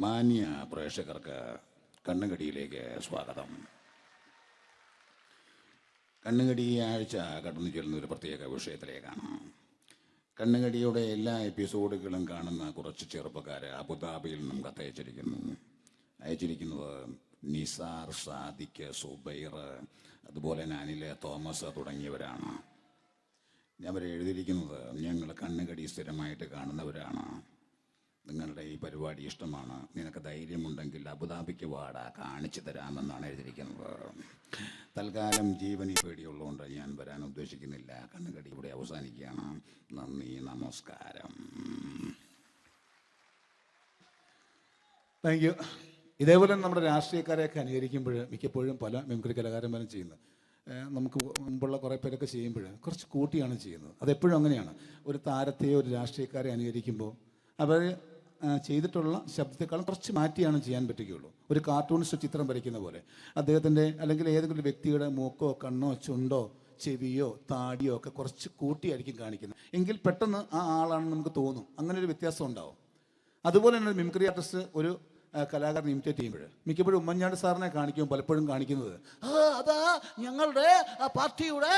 മാന്യ പ്രേക്ഷകർക്ക് കണ്ണുകടിയിലേക്ക് സ്വാഗതം. കണ്ണുകടി ആഴ്ച കടന്നു ചെല്ലുന്ന ഒരു പ്രത്യേക വിഷയത്തിലേക്കാണ്. കണ്ണുകടിയുടെ എല്ലാ എപ്പിസോഡുകളും കാണുന്ന കുറച്ച് ചെറുപ്പക്കാർ അബുദാബിയിൽ നിന്നും അയച്ചിരിക്കുന്നത് നിസാർ, സാദിഖ്, സുബൈർ, അതുപോലെ അനിൽ, തോമസ് തുടങ്ങിയവരാണ്. അവർ എഴുതിയിരിക്കുന്നത് ഞങ്ങൾ കണ്ണുകടി സ്ഥിരമായിട്ട് കാണുന്നവരാണ്. നിങ്ങളുടെ ഈ പരിപാടി ഇഷ്ടമാണ്, നിനക്ക് ധൈര്യമുണ്ടെങ്കിൽ അബുദാബിക്ക് വാടാ, കാണിച്ചു തരാമെന്നാണ് എഴുതിയിരിക്കുന്നത്. തൽക്കാലം ജീവനി പേടിയുള്ളതുകൊണ്ട് ഞാൻ വരാൻ ഉദ്ദേശിക്കുന്നില്ല. കണ്ണുകടി ഇവിടെ അവസാനിക്കുകയാണ്. നന്ദി, നമസ്കാരം. Thank you. ഇതേപോലെ നമ്മുടെ രാഷ്ട്രീയക്കാരെയൊക്കെ അനുകരിക്കുമ്പോൾ മിക്കപ്പോഴും പല മിമിക്രി കലാകാരന്മാരും ചെയ്യുന്നത്, നമുക്ക് മുമ്പുള്ള കുറേ പേരൊക്കെ ചെയ്യുമ്പോൾ കുറച്ച് കൂട്ടിയാണ് ചെയ്യുന്നത്. അതെപ്പോഴും അങ്ങനെയാണ്. ഒരു താരത്തെയോ ഒരു രാഷ്ട്രീയക്കാരെ അനുകരിക്കുമ്പോൾ അവർ ചെയ്തിട്ടുള്ള ശബ്ദത്തെക്കാളും കുറച്ച് മാറ്റിയാണ് ചെയ്യാൻ പറ്റുകയുള്ളൂ. ഒരു കാർട്ടൂണിസ്റ്റ് ചിത്രം വരയ്ക്കുന്ന പോലെ അദ്ദേഹത്തിൻ്റെ അല്ലെങ്കിൽ ഏതെങ്കിലും വ്യക്തിയുടെ മൂക്കോ കണ്ണോ ചുണ്ടോ ചെവിയോ താടിയോ ഒക്കെ കുറച്ച് കൂട്ടിയായിരിക്കും കാണിക്കുന്നത്. എങ്കിൽ പെട്ടെന്ന് ആ ആളാണെന്ന് നമുക്ക് തോന്നും. അങ്ങനെ ഒരു വ്യത്യാസം ഉണ്ടാവും. അതുപോലെ തന്നെ മിമിക്രി ആർട്ടിസ്റ്റ് ഒരു കലാകാരൻ ഇമിറ്റേറ്റ് ചെയ്യുമ്പോൾ മിക്കപ്പോഴും ഉമ്മൻചാണ്ടി സാറിനെ കാണിക്കുമ്പോൾ പലപ്പോഴും കാണിക്കുന്നത് അതാ ഞങ്ങളുടെ പാർട്ടിയുടെ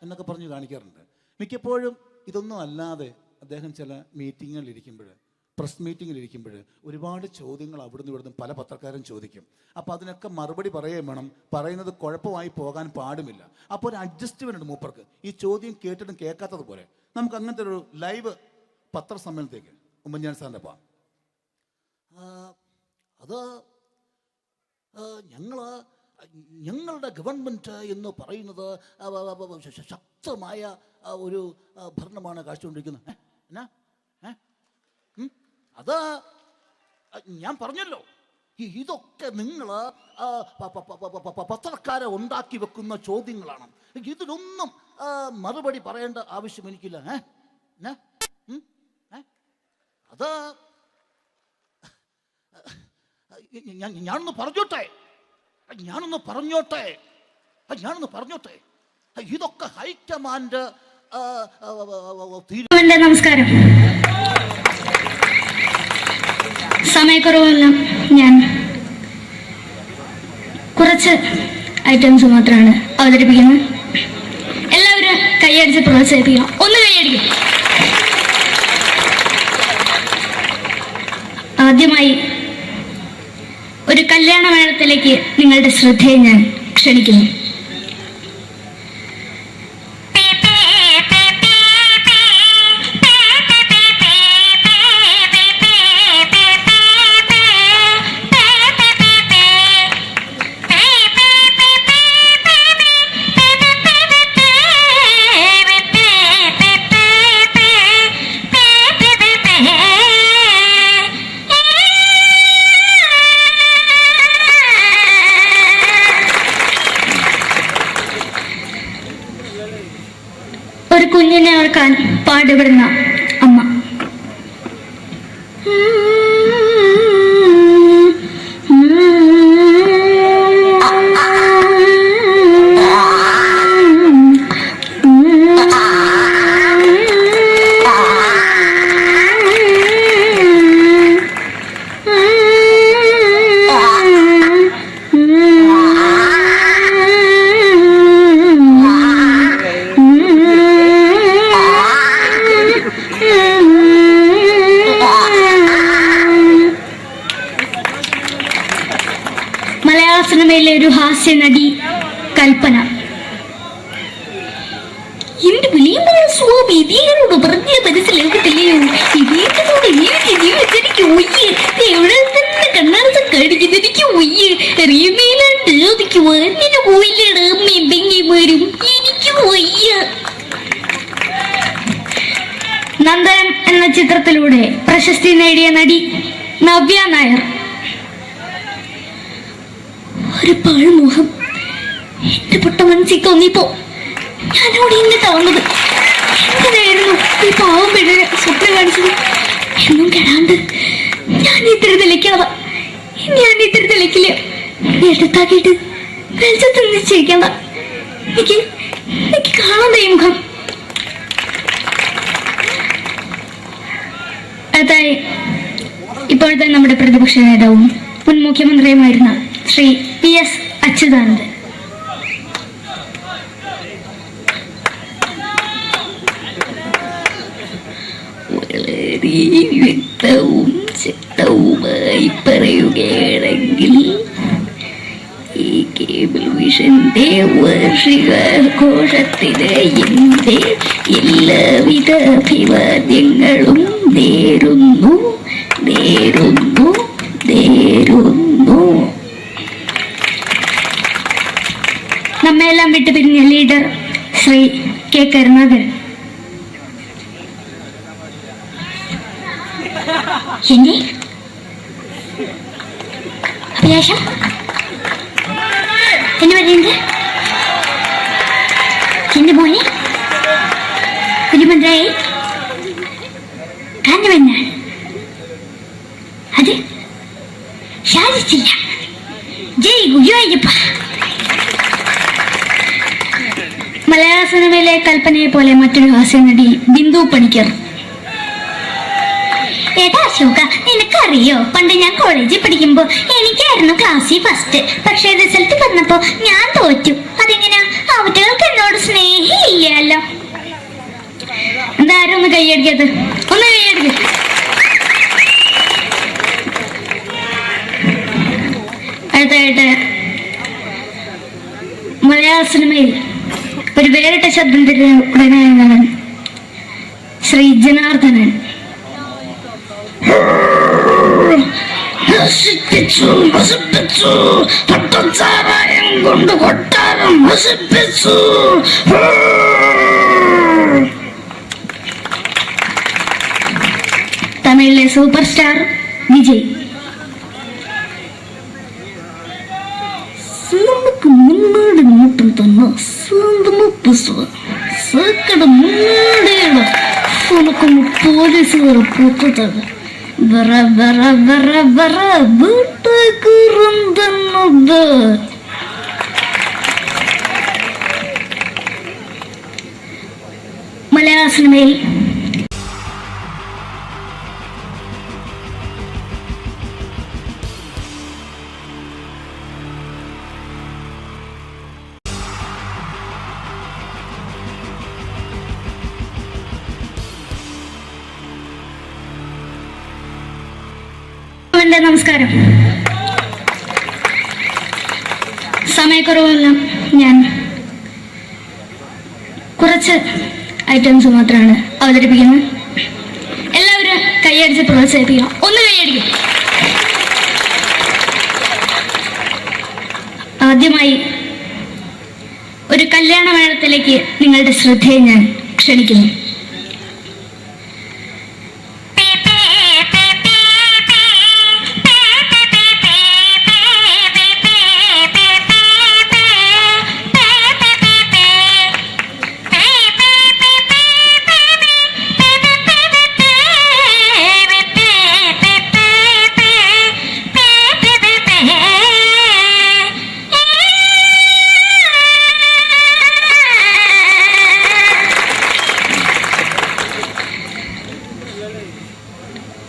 എന്നൊക്കെ പറഞ്ഞ് കാണിക്കാറുണ്ട്. മിക്കപ്പോഴും ഇതൊന്നും അല്ലാതെ അദ്ദേഹം ചില മീറ്റിങ്ങുകളിലിരിക്കുമ്പോൾ, പ്രസ് മീറ്റിങ്ങിലിരിക്കുമ്പോൾ ഒരുപാട് ചോദ്യങ്ങൾ അവിടുന്ന് ഇവിടുന്ന് പല പത്രക്കാരും ചോദിക്കും. അപ്പോൾ അതിനൊക്കെ മറുപടി പറയുകയും വേണം. പറയുന്നത് കുഴപ്പമായി പോകാൻ പാടുമില്ല. അപ്പോൾ ഒരു അഡ്ജസ്റ്റ്മെൻ്റ് ഉണ്ട് മൂപ്പർക്ക്. ഈ ചോദ്യം കേട്ടിട്ടും കേൾക്കാത്തതുപോലെ നമുക്ക് അങ്ങനത്തെ ഒരു ലൈവ് പത്രസമ്മേളനത്തേക്ക് ഉമ്മൻചാണ്ടി സാറിൻ്റെ പോവാം. അത് ഞങ്ങളുടെ ഗവൺമെൻറ് എന്ന് പറയുന്നത് ശക്തമായ ഒരു ഭരണമാണ് കാഴ്ചകൊണ്ടിരിക്കുന്നത്. എന്നാ അത് ഞാൻ പറഞ്ഞല്ലോ, ഇതൊക്കെ നിങ്ങൾ പത്രക്കാരെ ഉണ്ടാക്കി വെക്കുന്ന ചോദ്യങ്ങളാണ്. ഇതിനൊന്നും മറുപടി പറയേണ്ട ആവശ്യം എനിക്കില്ല. അത് ഞാനൊന്ന് പറഞ്ഞോട്ടെ ഇതൊക്കെ ഹൈക്കമാൻഡ്. നമസ്കാരം. സമയക്കുറവെല്ലാം ഞാൻ കുറച്ച് ഐറ്റംസ് മാത്രമാണ് അവതരിപ്പിക്കുന്നത്. എല്ലാവരും കൈയടിച്ച് പ്രോത്സാഹിപ്പിക്കണം. ഒന്ന് കൈയടിക്കും. ആദ്യമായി ഒരു കല്യാണ മേളത്തിലേക്ക് നിങ്ങളുടെ ശ്രദ്ധയെ ഞാൻ ക്ഷണിക്കുന്നു. ഒരു കുഞ്ഞിനെ ഓർക്കാൻ പാടുപെടുന്ന അമ്മ. മലയാള സിനിമയിലെ ഒരു ഹാസ്യ നടി കൽപ്പന. എന്റെ വിളിയുമ്പോൾ സ്വാമി ഇതിനോട് പറഞ്ഞ മനസ്സിലാകത്തില്ലയോ? ഇതേക്കോട് ജീവിച്ചെനിക്ക് ഒയ്യ്, എവിടെ തന്നെ കണ്ണാറ കടിക്കുന്നത് എനിക്ക് ഒയ്യ്. അറിയുന്നതിലാണ്ട് എനിക്ക് വന്നിന് പോയില്ലേടാ മെമ്പെങ്കിമാരും, എനിക്ക് ഒയ്യ. നന്ദനം എന്ന ചിത്രത്തിലൂടെ പ്രശസ്തി നേടിയ നടി നവ്യ നായർ. ഒരു പാഴ്മോഹം എന്റെ പൊട്ട മനസ്സിൽ തോന്നിയപ്പോ ഞാനവിടെ ഇന്നിട്ടാ വന്നത്. എന്തിനായിരുന്നു ഈ പാവം പെണ്ണിനെ സ്വപ്നം കാണിച്ചത്? എന്നും കെടാണ്ട് ഞാൻ ഇത്തിരി തെളിക്കാതെ എടുത്താക്കിയിട്ട് വെളിച്ചത്ത് നിശ്ചയിക്കണ്ട. എനിക്ക് കാണാതെ ഈ മുഖം. അതായി ഇപ്പോഴത്തെ നമ്മുടെ പ്രതിപക്ഷ നേതാവും മുൻ മുഖ്യമന്ത്രിയുമായിരുന്ന ശ്രീ PS അച്യുതാനന്ദൻ. വളരെ വ്യക്തവും ശക്തവുമായി പറയുകയാണെങ്കിൽ ഈ കേബിൾ വിഷന്റെ വാർഷികാഘോഷത്തിന് എന്റെ എല്ലാവിധ അഭിവാദ്യങ്ങളും നേരുന്നു. നമ്മെല്ലാം വിട്ടുപിരിഞ്ഞ ലീഡർ ശ്രീ K. കരുണാകരൻ. എന്റെ അഭിലാഷം എന്ന് പറയുന്നത് എന്റെ മോനെ കുഞ്ഞുമന്ത്രായി കാരണമെന്നാണ്. അത് സാധിച്ചില്ല. ജയ് ഗുരുവായൂരപ്പ. മലയാള സിനിമയിലെ കൽപ്പനയെ പോലെ മറ്റൊരു ഹാസ്യ നടി ബിന്ദു പണിക്കർ. ഏട്ടാ അശോക, നിനക്കറിയോ, പണ്ട് ഞാൻ കോളേജിൽ പഠിക്കുമ്പോ എനിക്കായിരുന്നു ക്ലാസ്സിൽ ഫസ്റ്റ്. പക്ഷെ റിസൾട്ട് വന്നപ്പോ ഞാൻ തോറ്റു. അതെങ്ങനെയാ? അവറ്റകൾക്ക് എന്നോട് സ്നേഹമില്ലല്ലോ. എന്താരും ഒന്ന് കൈയടിക്കത്? ഒന്ന് കൈയടിക്ക. അടുത്തായിട്ട് മലയാള സിനിമയിൽ ഒരു വേറിട്ട ശബ്ദത്തിന്റെ ഉടനായ ശ്രീ ജനാർദ്ദനൻ. പട്ടച്ചാരായം കൊണ്ട് കൊട്ടാരം നശിപ്പിച്ചു. തമിഴിലെ സൂപ്പർ സ്റ്റാർ വിജയ്. നമുക്ക് മുന്നോട്ട് നോട്ടം തന്ന സ്വന്തം സേക്കട മുന്നോടിയാണ് ഉനക്കും പോലീസുകാർ പൂത്തത്. വറ വറ വറ വറ വീട്ടേക്ക് തന്നത്. മലയാള സിനിമയിൽ എല്ലാവർക്കും എൻ്റെ നമസ്കാരം. സമയക്കുറവെല്ലാം ഞാൻ കുറച്ച് ഐറ്റംസ് മാത്രമാണ് അവതരിപ്പിക്കുന്നത്. എല്ലാവരും കൈയടിച്ച് പ്രോത്സാഹിപ്പിക്കണം. ഒന്ന് കൈയടിക്കും. ആദ്യമായി ഒരു കല്യാണമേളത്തിലേക്ക് നിങ്ങളുടെ ശ്രദ്ധയെ ഞാൻ ക്ഷണിക്കുന്നു.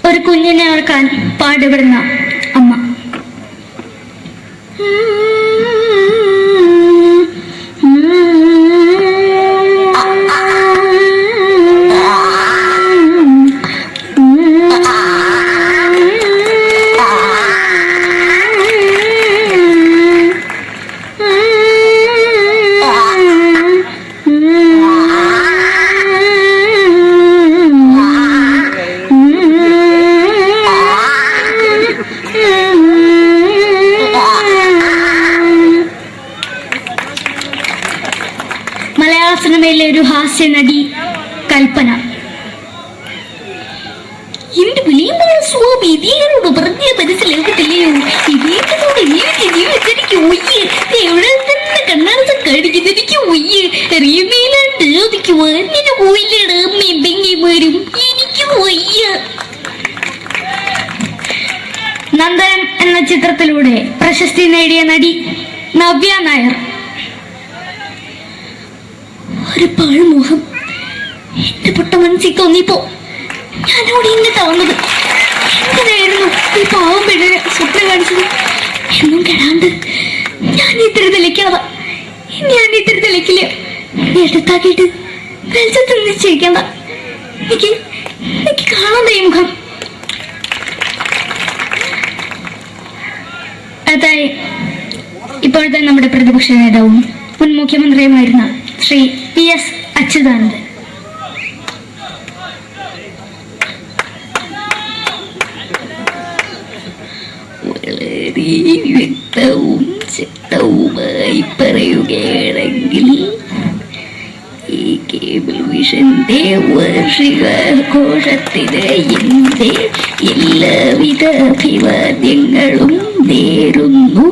ഒരു കുഞ്ഞിനെ ഓർക്കാൻ പാടുപെടുന്ന അമ്മ. മലയാള സിനിമയിലെ ഒരു ഹാസ്യ നടി കൽപ്പന. എന്റെ വിളിയുമ്പോൾ സ്വാമി ഇതിനോട് പറഞ്ഞ മനസ്സിലാകത്തില്ലയോ? ഇതിനോട് എനിക്ക് ജീവിച്ചെനിക്ക് ഒയ്യ് എവിടെ തന്നെ കണ്ണാടത്ത് കാണിക്കുന്നത് എനിക്ക് ഒയ്യ് അറിയുന്നതിലാണ്ട് ചോദിക്കുവാ നിന്നെ പോയില്ലേടാ മെമ്പെങ്ങിമാരും എനിക്ക് ഒയ്യ. നന്ദനം എന്ന ചിത്രത്തിലൂടെ പ്രശസ്തി നേടിയ നടി നവ്യ നായർ. ഒരു പാഴ്മോഹം എന്റെ പൊട്ട മനസ്സിൽ തോന്നിയപ്പോ ഞാനോട് ഇങ്ങോട്ടാ വന്നത്. എങ്ങനെയായിരുന്നു ഈ പാവം പെണ്ണിനെ സ്വപ്നം കാണിച്ചത്? എന്നും കെടാണ്ട് ഞാൻ ഇത്തിരി തെളിക്കാതെ എടുത്താക്കിയിട്ട് വെളിച്ചത്ത് നിശ്ചയിക്കണ്ട. എനിക്ക് കാണാൻ ഈ മുഖം. അതായി ഇപ്പോഴത്തെ നമ്മുടെ പ്രതിപക്ഷ നേതാവും മുൻ മുഖ്യമന്ത്രിയുമായിരുന്ന ശ്രീ PS അച്യുതാനന്ദൻ. വളരെ വ്യക്തവും ശക്തവുമായി പറയുകയാണെങ്കിൽ ഈ കേബിൾ വിഷന്റെ വാർഷികാഘോഷത്തിന് എന്റെ എല്ലാവിധ അഭിവാദ്യങ്ങളും നേരുന്നു.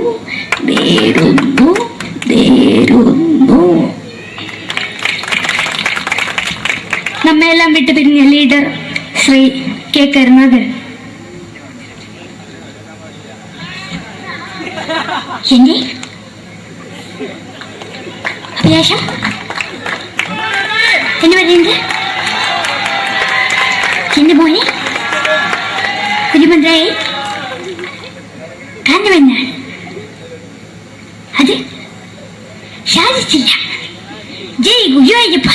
നമ്മയെല്ലാം വിട്ടുപിരിഞ്ഞ ലീഡർ ശ്രീ കെ കരുണാകരൻ. എന്റെ അഭിലാഷം എന്ന് പറയുന്നത് എന്റെ മോനെ തിരുമന്ത്രായി കാരണമെന്നാണ്. അത് സാധിച്ചില്ല. ജയ് ഗുരുവായൂരപ്പ.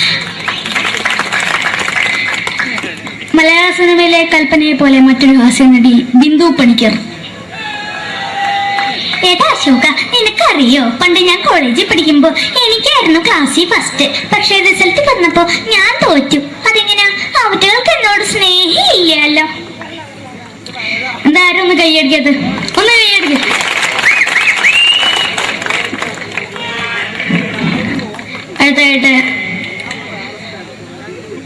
മലയാള സിനിമയിലെ കൽപ്പനയെ പോലെ മറ്റൊരു ഹാസ്യ നടി ബിന്ദു പണിക്കർ. ഏട്ടാ അശോക, നിനക്കറിയോ പണ്ട് ഞാൻ കോളേജിൽ പഠിക്കുമ്പോ എനിക്കായിരുന്നു ക്ലാസ്സിൽ ഫസ്റ്റ്. പക്ഷെ റിസൾട്ട് വന്നപ്പോ ഞാൻ തോറ്റു. അതെങ്ങനെയാ? അവറ്റകൾക്ക് എന്നോട് സ്നേഹമില്ലല്ലോ. എന്തായാലും ഒന്ന് കൈയടിക്കത്, ഒന്ന് കൈയടിക്ക. അടുത്തായിട്ട്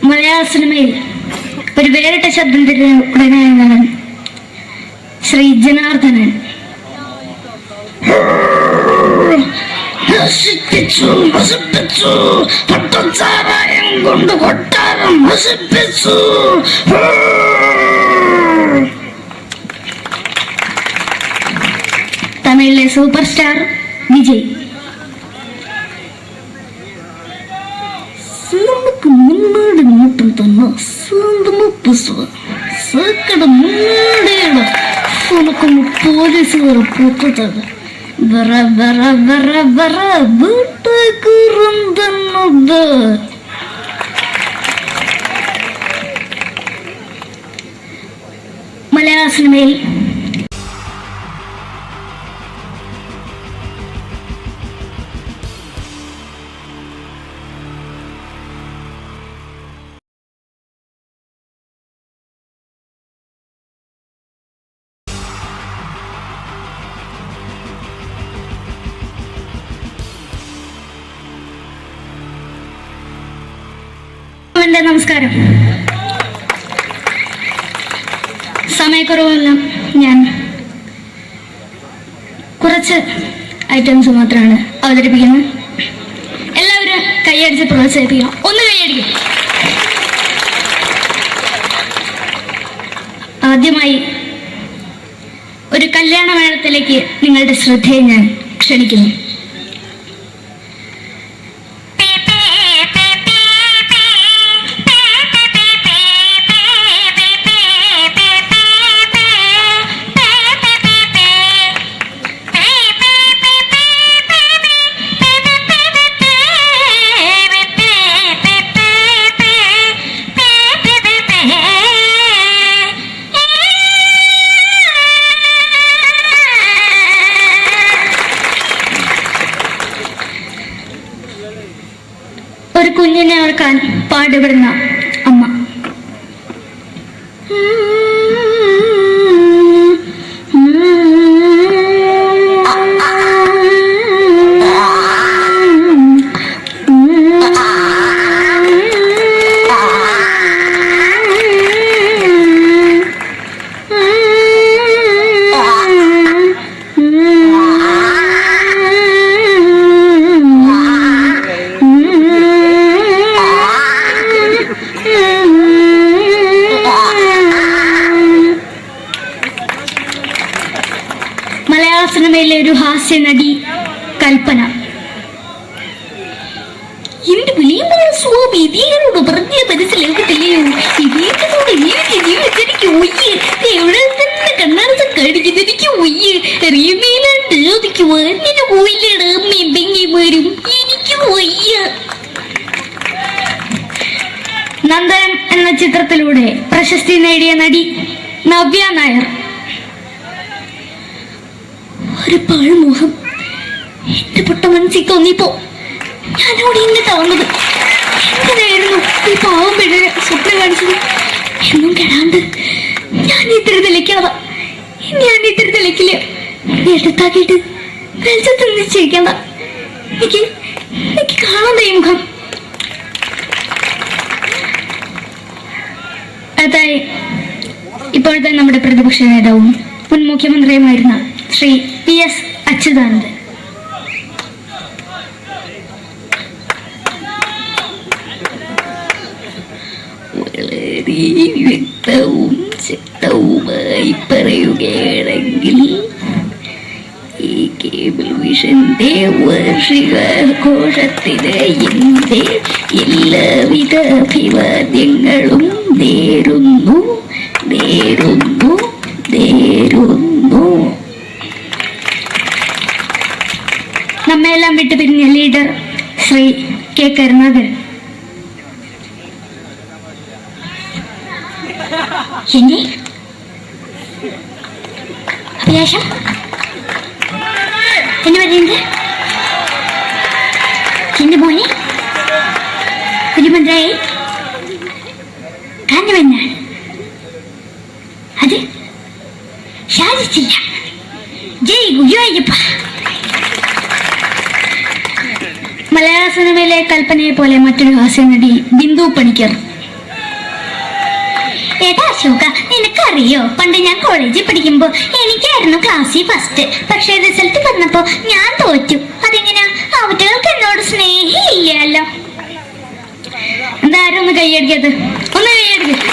മലയാള സിനിമയിൽ ഒരു വേറിട്ട ശബ്ദം തരുന്ന ശ്രീ ജനാർദ്ദനൻ. പട്ടച്ചാരായം കൊണ്ട് കൊട്ടാരം നശിപ്പിച്ചു. തമിഴിലെ സൂപ്പർ സ്റ്റാർ വിജയ്. നമുക്ക് മുന്നോടി നോട്ടം തന്ന സ്വന്തം സക്കട മുന്നോടിയാണ് ഉനക്കൊന്ന് പോലീസുകാർ പൂത്തത്. വീട്ടേക്കുറന്തന്നത്. മലയാള സിനിമയിൽ എൻ്റെ നമസ്കാരം. സമയക്കുറവെല്ലാം ഞാൻ കുറച്ച് ഐറ്റംസ് മാത്രമാണ് അവതരിപ്പിക്കുന്നത്. എല്ലാവരും കൈയടിച്ച് പ്രോത്സാഹിപ്പിക്കണം. ഒന്ന് കൈയടിക്കും. ആദ്യമായി ഒരു കല്യാണ മേളത്തിലേക്ക് നിങ്ങളുടെ ശ്രദ്ധയെ ഞാൻ ക്ഷണിക്കുന്നു. ഒരു കുഞ്ഞിനെ ഓർക്കാൻ പാടുപെടുന്ന അമ്മ. മലയാള സിനിമയിലെ ഒരു ഹാസ്യ നടി കൽപ്പന. എന്റെ വിളിയുമ്പോൾ സ്വാമി ഇതിനോട് പറഞ്ഞ മനസ്സിലാകത്തില്ലയോ? ഇതിനോട് എനിക്ക് ജീവിതത്തിലേക്ക് ഒയ്യ് എവിടെ തന്നെ കണ്ണാടച്ച കടിക്കുന്നത് എനിക്ക് ഒയ്യ് അറിയുമേലാണ്ട് എനിക്ക് വന്നിട്ട് പോയില്ലേടാ അമ്മയും പെങ്ങന്മാരും എനിക്ക് വയ്യ. നന്ദനം എന്ന ചിത്രത്തിലൂടെ പ്രശസ്തി നേടിയ നടി നവ്യ നായർ. ഒരു പാഴ്മോഹം എന്റെ പൊട്ട മനസ്സിൽ തോന്നിയപ്പോ ഞാനോട് ഇന്നിട്ടാ വന്നത്. എങ്ങനെയായിരുന്നു ഈ പാവം പെണ്ണിനെ സ്വപ്നം കാണിച്ചത്? എന്നും കെടാണ്ട് ഞാൻ ഇത്തിരി തെളിക്കാതാ. ഞാൻ ഇത്തിരി തെളിക്കില്ല. എടുത്താക്കിയിട്ട് വെളിച്ചത്തിൽ നിശ്ചയിക്കണ്ട. എനിക്ക് കാണാൻ ഈ മുഖം. അതായി ഇപ്പോഴത്തെ നമ്മുടെ പ്രതിപക്ഷ നേതാവും മുൻ മുഖ്യമന്ത്രിയുമായിരുന്ന ശ്രീ PS അച്യുതാനന്ദൻ. വളരെ വ്യക്തവും ശക്തവുമായി പറയുകയാണെങ്കിൽ ഈ കേബിൾ വിഷന്റെ വാർഷികാഘോഷത്തിന് എന്റെ എല്ലാവിധ അഭിവാദ്യങ്ങളും നേരുന്നു. നമ്മെല്ലാം വിട്ടുപിരിഞ്ഞ ലീഡർ ശ്രീ K. കരുണാകരൻ. എന്റെ അഭിലാഷം എന്ന് പറയുന്നത് എന്റെ മോനെ കുഞ്ഞുമന്ത്രായി കാണുമെന്നാണ്. അത് സാധിച്ചില്ല. ജയ് ഗുരുവായൂരപ്പ. മലയാള സിനിമയിലെ കൽപ്പനയെ പോലെ മറ്റൊരു ഹാസ്യ നടി ബിന്ദു പണിക്കർ. ഏട്ടാ അശോക, നിനക്കറിയോ പണ്ട് ഞാൻ കോളേജിൽ പഠിക്കുമ്പോ എനിക്കായിരുന്നു ക്ലാസ്സിൽ ഫസ്റ്റ്. പക്ഷെ റിസൾട്ട് വന്നപ്പോ ഞാൻ തോറ്റു. അതെങ്ങനെയാ? അവറ്റകൾക്ക് എന്നോട് സ്നേഹമില്ലല്ലോ. എന്താരും ഒന്ന് കൈയടിക്കത്? ഒന്ന് കൈയടിക്ക.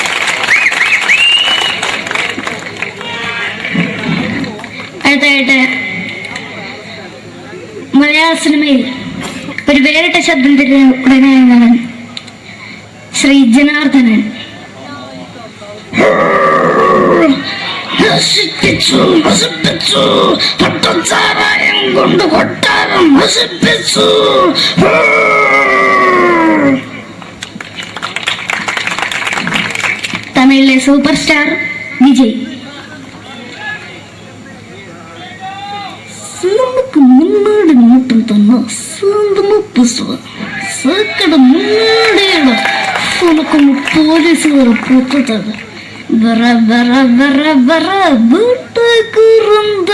അടുത്തായിട്ട് മലയാള സിനിമയിൽ ഒരു വേറിട്ട ശബ്ദത്തിന്റെ ഉടനെയാണ് ശ്രീ ജനാർദ്ദനൻ. പട്ടച്ചാരായം കൊണ്ട് കൊട്ടാരം നശിപ്പിച്ചു. തമിഴിലെ സൂപ്പർ സ്റ്റാർ വിജയ്. നമുക്ക് മുന്നോട് നോട്ടം തന്ന സ്വന്തം സക്കട മുന്നോടിയാണ് നമുക്ക് പോലീസുകാർ പുറത്തത് വറ വറ വറ വറ വീട്ടുകുറുന്നത്.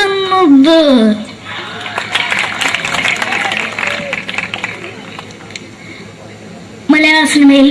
മലയാള സിനിമയിൽ